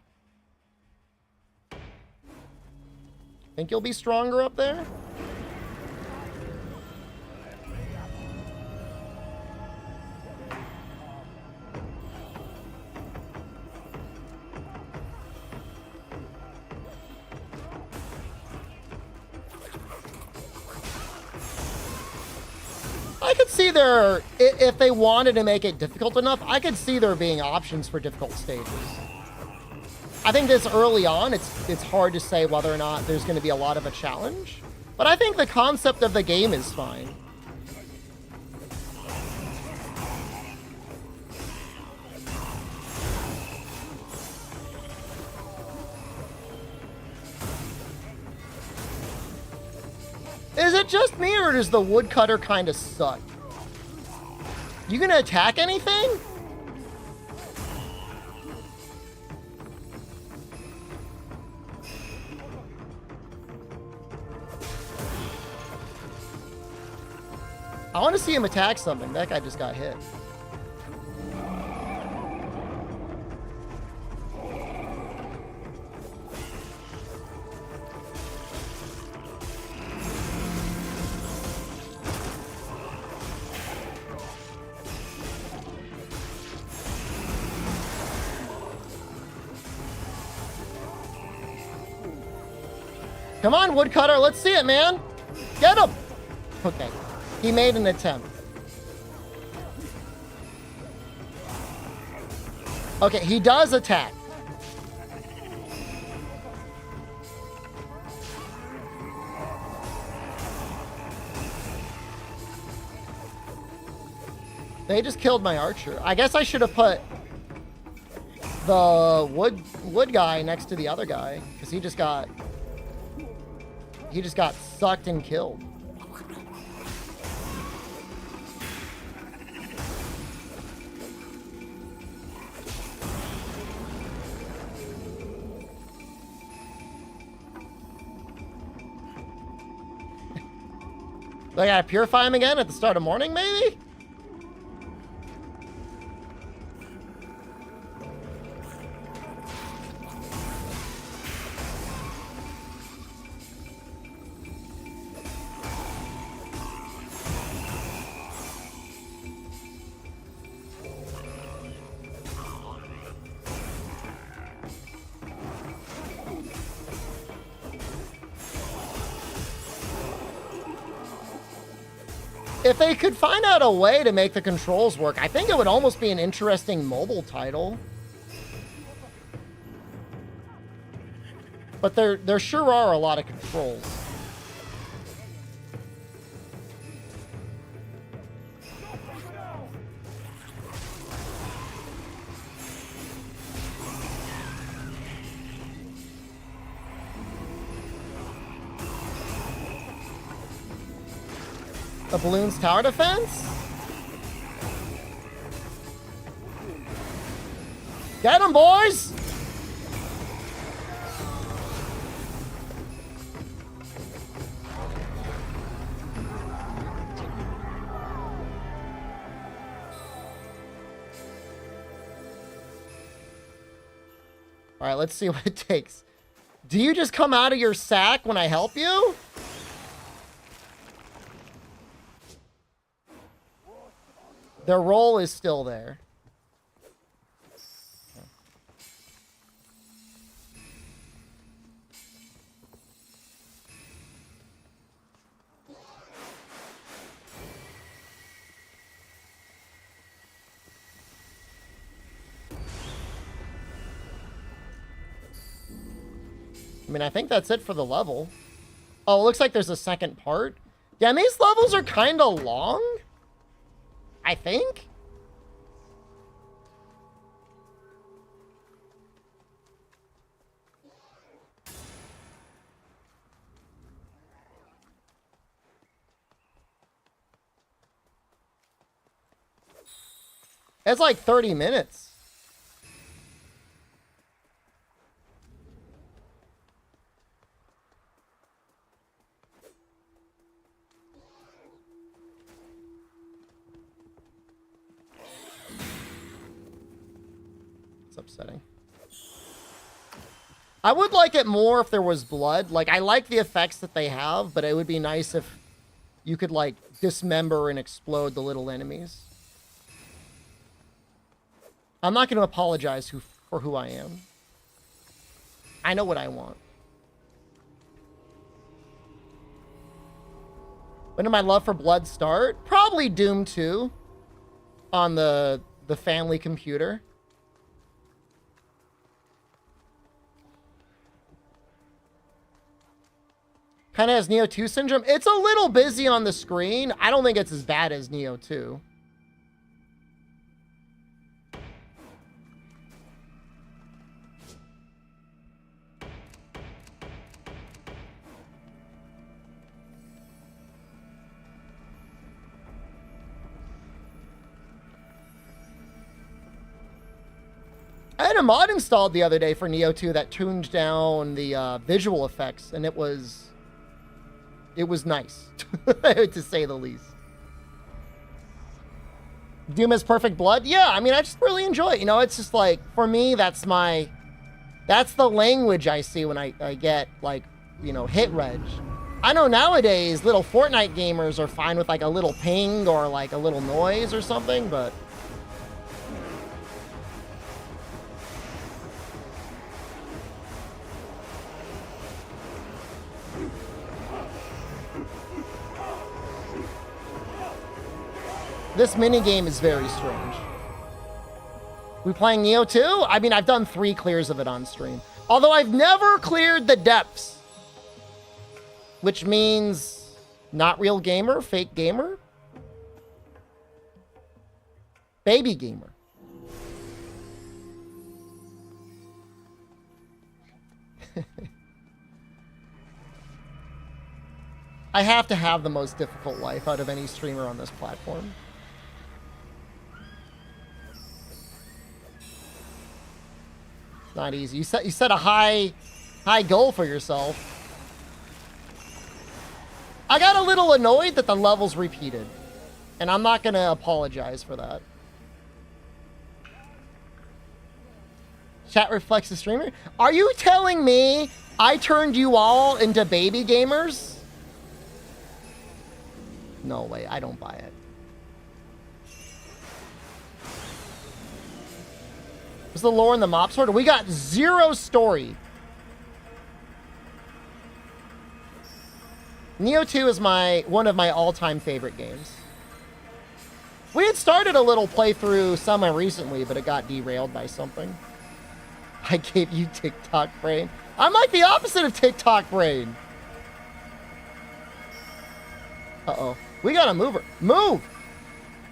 Think you'll be stronger up there? I could see there, if they wanted to make it difficult enough, I could see there being options for difficult stages. I think this early on, it's hard to say whether or not there's going to be a lot of a challenge. But I think the concept of the game is fine. Is it just me, or does the woodcutter kind of suck? You gonna attack anything? I want to see him attack something. That guy just got hit. Come on, woodcutter. Let's see it, man. Get him. Okay. He made an attempt. Okay, he does attack. They just killed my archer. I guess I should have put the wood guy next to the other guy, because he just got sucked and killed. Do I gotta purify him again at the start of morning, maybe? If they could find out a way to make the controls work, I think it would almost be an interesting mobile title. But there sure are a lot of controls. The balloon's tower defense? Get him, boys! All right, let's see what it takes. Do you just come out of your sack when I help you? Their roll is still there. I mean, I think that's it for the level. Oh, it looks like there's a second part. Yeah, and these levels are kind of long. I think? It's like 30 minutes. It's upsetting. I would like it more if there was blood. Like, I like the effects that they have, but it would be nice if you could, like, dismember and explode the little enemies. I'm not going to apologize for who I am. I know what I want. When did my love for blood start? Probably Doom 2 on the family computer. Kind of has Neo 2 syndrome. It's a little busy on the screen. I don't think it's as bad as Neo 2. I had a mod installed the other day for Neo 2 that tuned down the visual effects, and it was nice, to say the least. Doom has perfect blood? Yeah, I mean, I just really enjoy it. You know, it's just like, for me, that's the language I see when I get, like, you know, hit reg. I know nowadays, little Fortnite gamers are fine with, like, a little ping or, like, a little noise or something, but... This minigame is very strange. We playing Neo 2? I mean, I've done 3 clears of it on stream. Although I've never cleared the depths. Which means not real gamer, fake gamer. Baby gamer. I have to have the most difficult life out of any streamer on this platform. Not easy. You set a high goal for yourself. I got a little annoyed that the levels repeated, and I'm not gonna apologize for that. Chat reflects the streamer. Are you telling me I turned you all into baby gamers? No way, I don't buy it. What's the lore in the mop sword? We got 0 story. Neo 2 is one of my all-time favorite games. We had started a little playthrough semi-recently, but it got derailed by something. I gave you TikTok brain. I'm like the opposite of TikTok brain. Uh-oh. We got a mover. Move!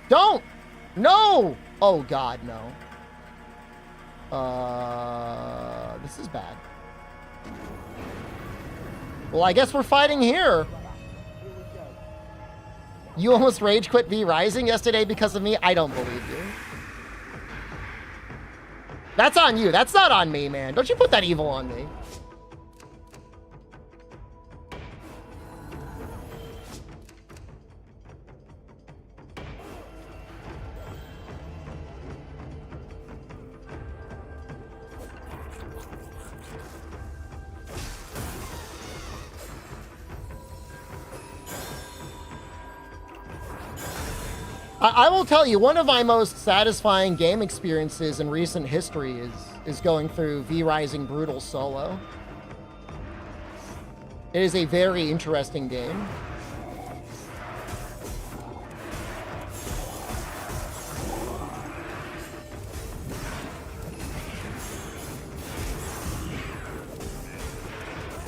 Don't! No! Oh, God, no. This is bad. Well, I guess we're fighting here. You almost rage quit V Rising yesterday because of me? I don't believe you. That's on you. That's not on me, man. Don't you put that evil on me. I will tell you, one of my most satisfying game experiences in recent history is going through V Rising Brutal Solo. It is a very interesting game.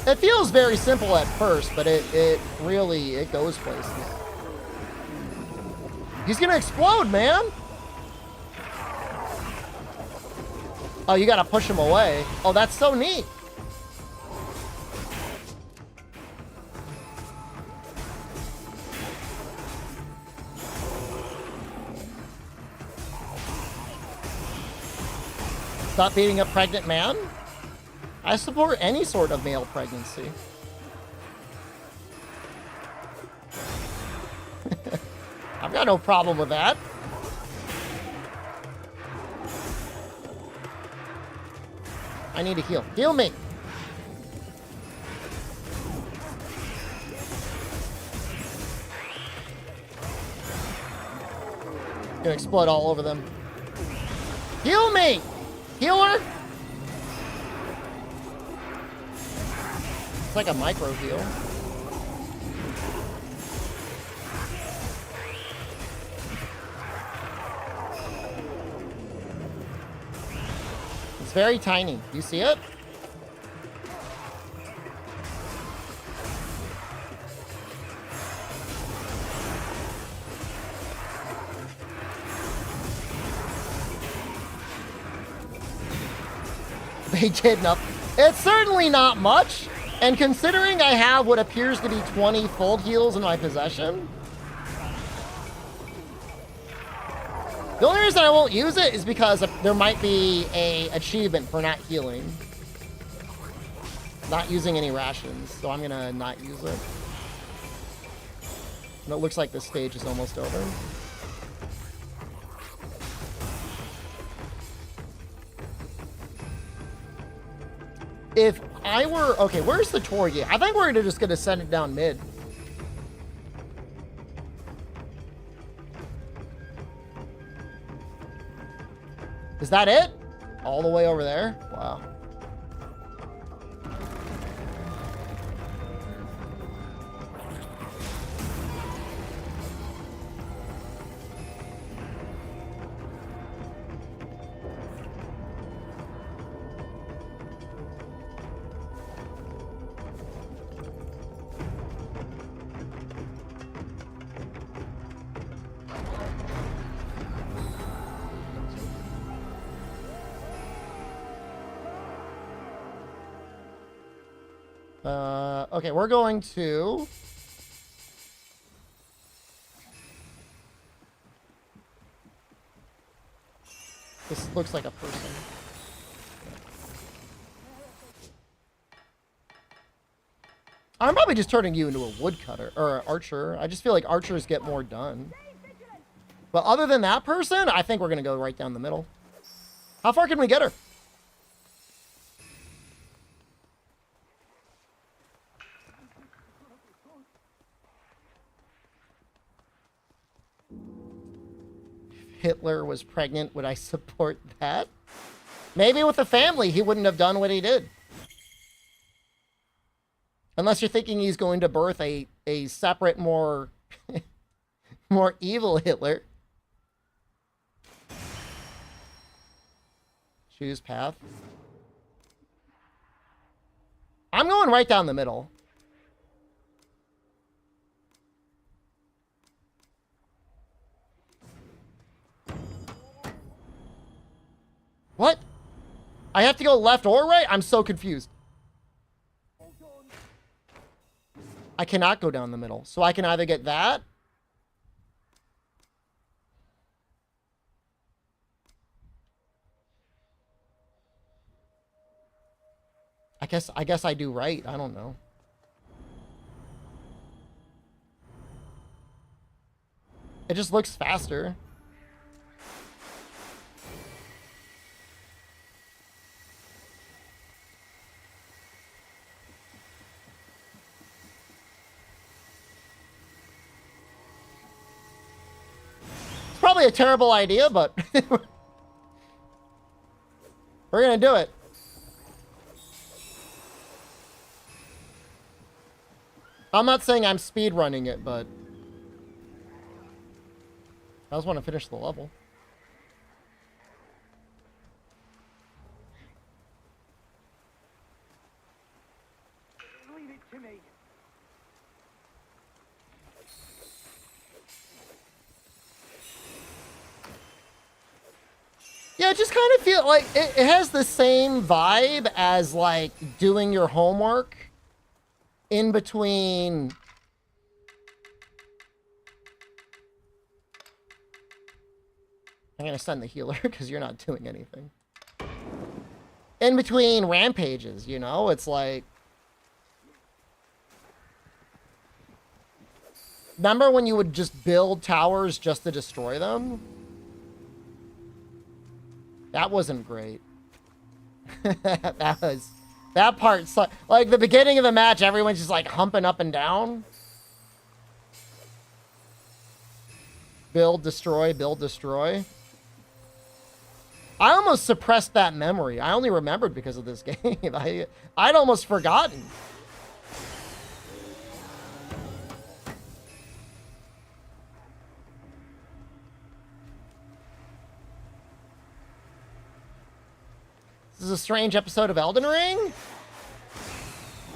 It feels very simple at first, but it really goes places. He's gonna explode, man! Oh, you gotta push him away. Oh, that's so neat. Stop beating a pregnant man? I support any sort of male pregnancy. I've got no problem with that. I need to heal. Heal me. Gonna explode all over them. Heal me! Healer! It's like a micro heal. It's very tiny. Do you see it? They did nothing. It's certainly not much, and considering I have what appears to be 20 full heals in my possession, the only reason I won't use it is because there might be a achievement for not healing. Not using any rations, so I'm gonna not use it. And it looks like this stage is almost over. If I were... Okay, where's the Torgy? I think we're just going to send it down mid. Is that it? All the way over there? Wow. Okay, we're going to... This looks like a person. I'm probably just turning you into a woodcutter, or an archer. I just feel like archers get more done. But other than that person, I think we're going to go right down the middle. How far can we get her? Hitler was pregnant, would I support that? Maybe with the family, he wouldn't have done what he did. Unless you're thinking he's going to birth a separate, more, more evil Hitler. Choose path. I'm going right down the middle. What? I have to go left or right? I'm so confused. I cannot go down the middle. So I can either get that. I guess I do right. I don't know. It just looks faster. Probably a terrible idea, but we're gonna do it. I'm not saying I'm speed running it, but I just want to finish the level. Leave it to me. Yeah, it just kind of feel like it has the same vibe as like doing your homework in between. I'm gonna send the healer because you're not doing anything. In between rampages, you know, it's like. Remember when you would just build towers just to destroy them? That wasn't great. That part sucked. Like the beginning of the match, everyone's just like humping up and down. Build, destroy, build, destroy. I almost suppressed that memory. I only remembered because of this game. I'd almost forgotten. This is a strange episode of Elden Ring.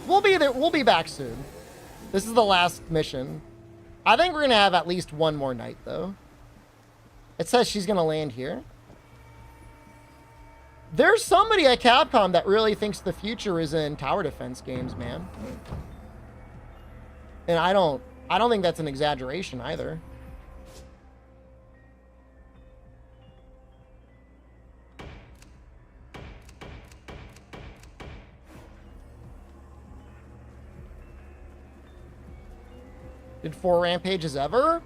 We'll be there. We'll be back soon. This is the last mission. I think we're gonna have at least one more night, though. It says she's gonna land here. There's somebody at Capcom that really thinks the future is in tower defense games, man. And I don't think that's an exaggeration either. Did 4 rampages ever?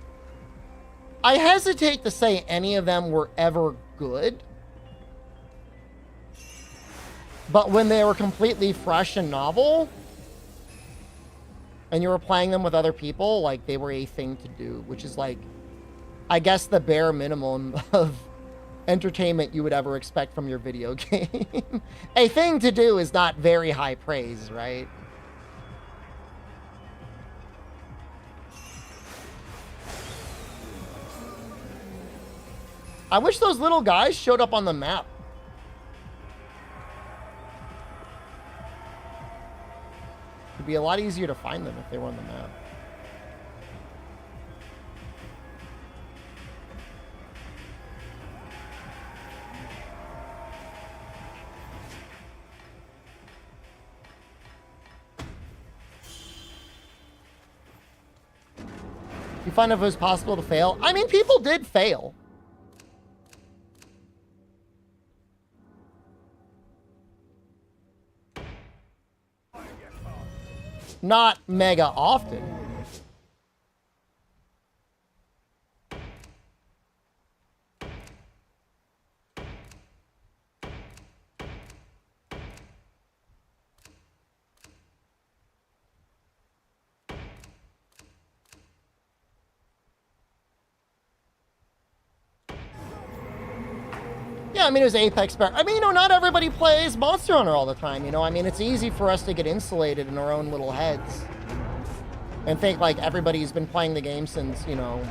I hesitate to say any of them were ever good. But when they were completely fresh and novel, and you were playing them with other people, like, they were a thing to do, which is, like, I guess the bare minimum of entertainment you would ever expect from your video game. A thing to do is not very high praise, right? I wish those little guys showed up on the map. It'd be a lot easier to find them if they were on the map. You find if it was possible to fail? I mean, people did fail. Not mega often. Yeah, I mean, it was Apex. I mean, you know, not everybody plays Monster Hunter all the time, you know? I mean, it's easy for us to get insulated in our own little heads and think, like, everybody's been playing the game since, you know,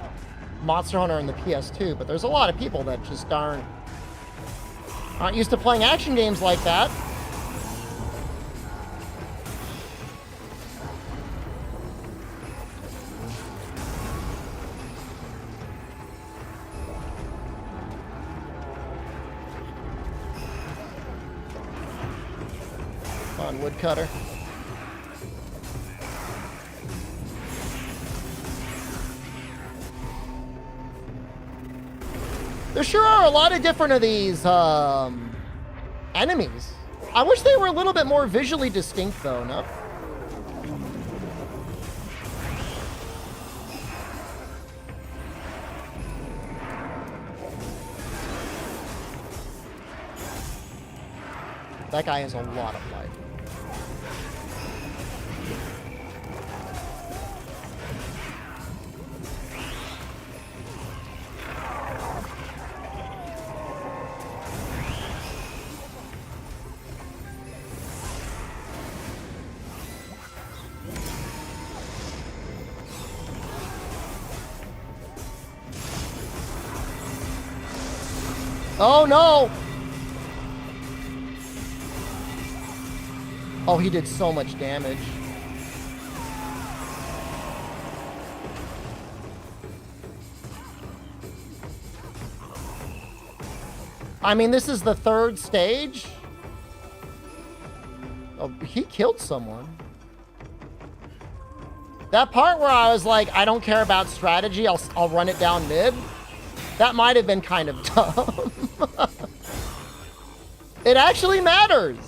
Monster Hunter and the PS2, but there's a lot of people that just aren't used to playing action games like that. Woodcutter. There sure are a lot of different of these enemies. I wish they were a little bit more visually distinct, though. No. That guy has a lot of life. Oh no! Oh, he did so much damage. I mean, this is the 3rd stage. Oh, he killed someone. That part where I was like, I don't care about strategy, I'll run it down mid. That might have been kind of dumb. It actually matters.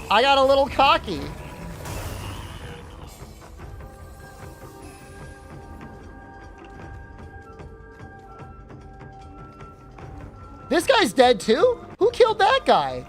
I got a little cocky. This guy's dead too? Who killed that guy?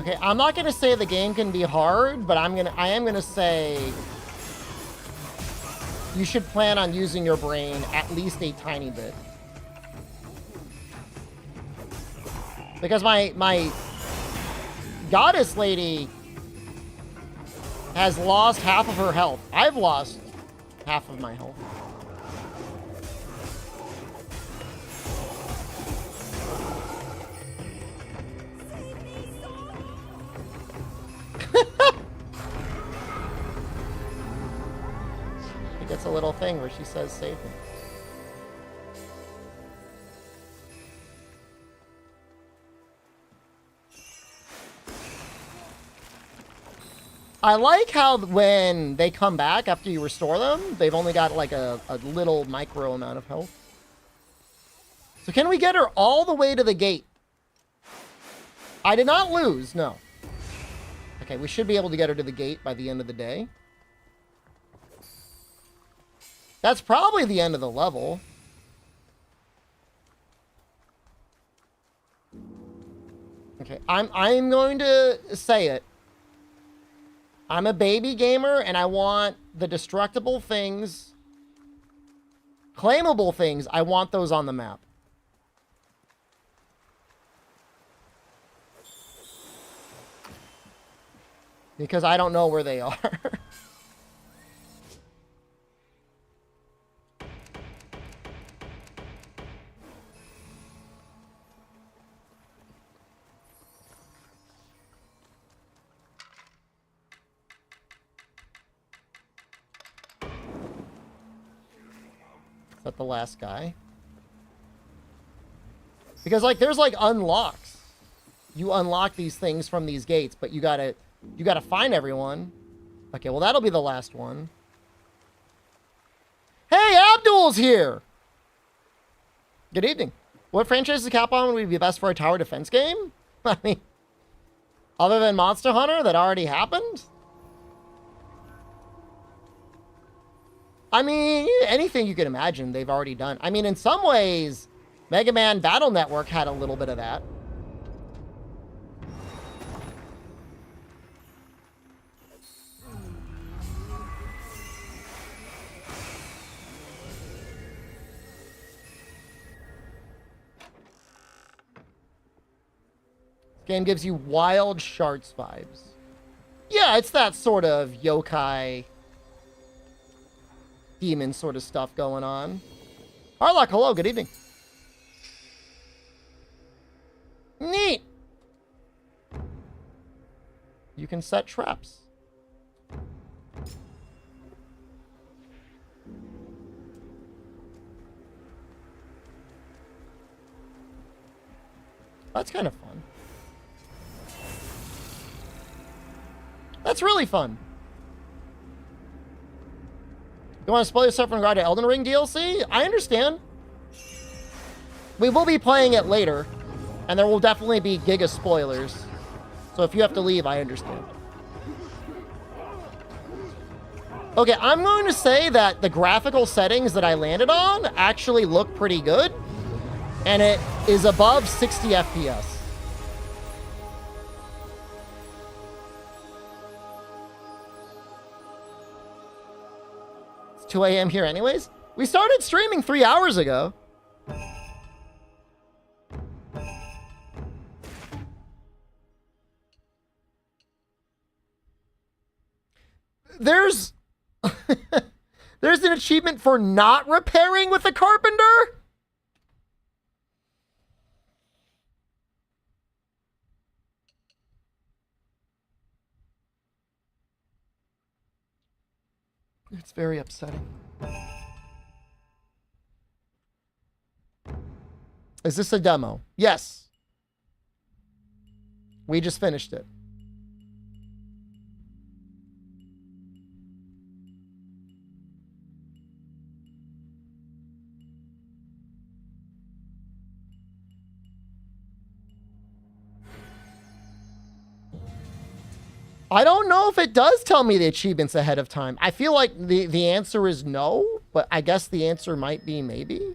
Okay, I'm not gonna say the game can be hard, but I am gonna say you should plan on using your brain at least a tiny bit. Because my goddess lady has lost half of her health. I've lost half of my health. She gets a little thing where she says save me. I like how when they come back after you restore them, they've only got like a little micro amount of health. So can we get her all the way to the gate? I did not lose, no. Okay, we should be able to get her to the gate by the end of the day. That's probably the end of the level. Okay, I'm going to say it. I'm a baby gamer, and I want the destructible things, claimable things, I want those on the map. Because I don't know where they are. Is that the last guy? Because, like, there's, like, unlocks. You unlock these things from these gates, but you gotta find everyone. Okay, well, that'll be the last one. Hey, Abdul's here! Good evening. What franchise is Capcom would be best for a tower defense game? I mean, other than Monster Hunter that already happened? I mean, anything you can imagine, they've already done. I mean, in some ways, Mega Man Battle Network had a little bit of that. Game gives you Wild Shards vibes. Yeah, it's that sort of yokai demon sort of stuff going on. Harlock, hello, good evening. Neat. You can set traps. That's kind of fun. That's really fun. You want to spoil yourself in regard to Elden Ring DLC? I understand. We will be playing it later, and there will definitely be giga spoilers. So if you have to leave, I understand. Okay, I'm going to say that the graphical settings that I landed on actually look pretty good, and it is above 60 FPS. It's 2 a.m. here anyways. We started streaming 3 hours ago. There's there's an achievement for not repairing with a carpenter? It's very upsetting. Is this a demo? Yes. We just finished it. I don't know if it does tell me the achievements ahead of time. I feel like the answer is no, but I guess the answer might be maybe.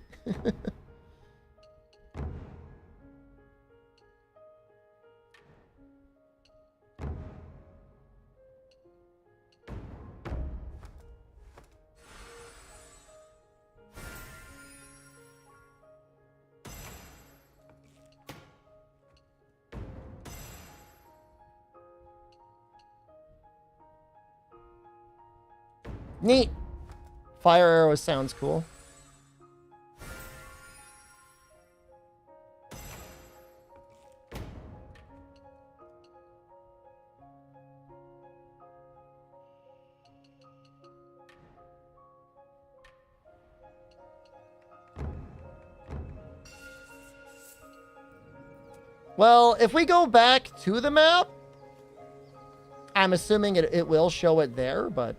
Neat. Fire arrow sounds cool. Well, if we go back to the map, I'm assuming it will show it there, but...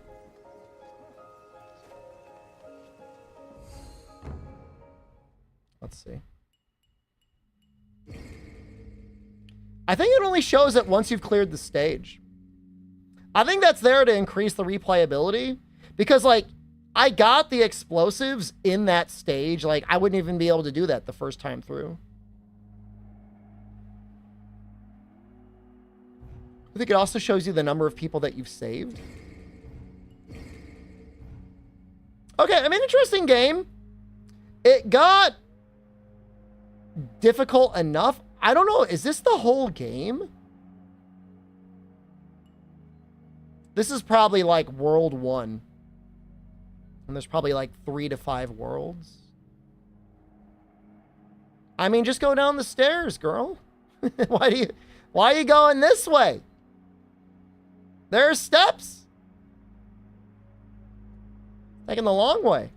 Let's see. I think it only shows it once you've cleared the stage. I think that's there to increase the replayability. Because, like, I got the explosives in that stage. Like, I wouldn't even be able to do that the first time through. I think it also shows you the number of people that you've saved. Okay, I mean, interesting game. It got difficult enough. I don't know, is this the whole game? This is probably like World 1. And there's probably like 3 to 5 worlds. I mean, just go down the stairs, girl. Why are you going this way? There are steps. Taking the long way.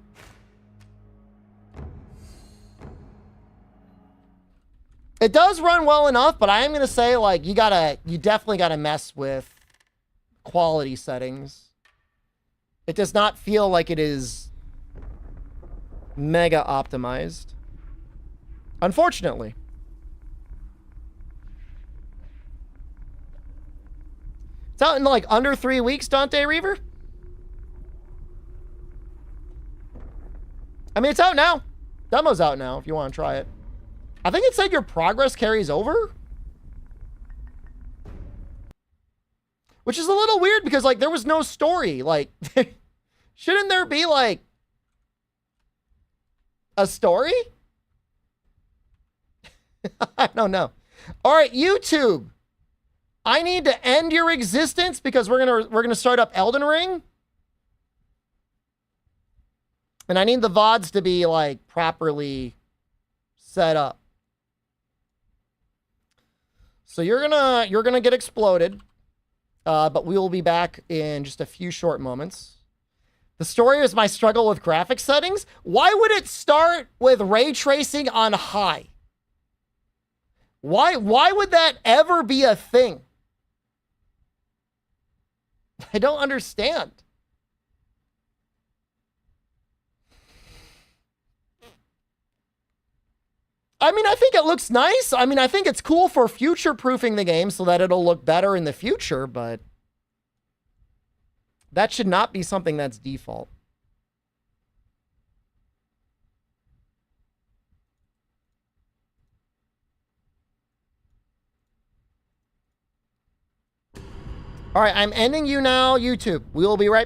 It does run well enough, but I am going to say, like, you definitely got to mess with quality settings. It does not feel like it is mega optimized. Unfortunately. It's out in like under 3 weeks, Dante Reaver. I mean, it's out now. Demo's out now if you want to try it. I think it said your progress carries over. Which is a little weird because, like, there was no story. Like, shouldn't there be, like, a story? I don't know. All right, YouTube. I need to end your existence because we're gonna start up Elden Ring. And I need the VODs to be, like, properly set up. So you're gonna get exploded. But we will be back in just a few short moments. The story is my struggle with graphic settings. Why would it start with ray tracing on high? Why would that ever be a thing? I don't understand. I mean, I think it looks nice. I mean, I think it's cool for future-proofing the game so that it'll look better in the future, but that should not be something that's default. All right, I'm ending you now, YouTube. We will be right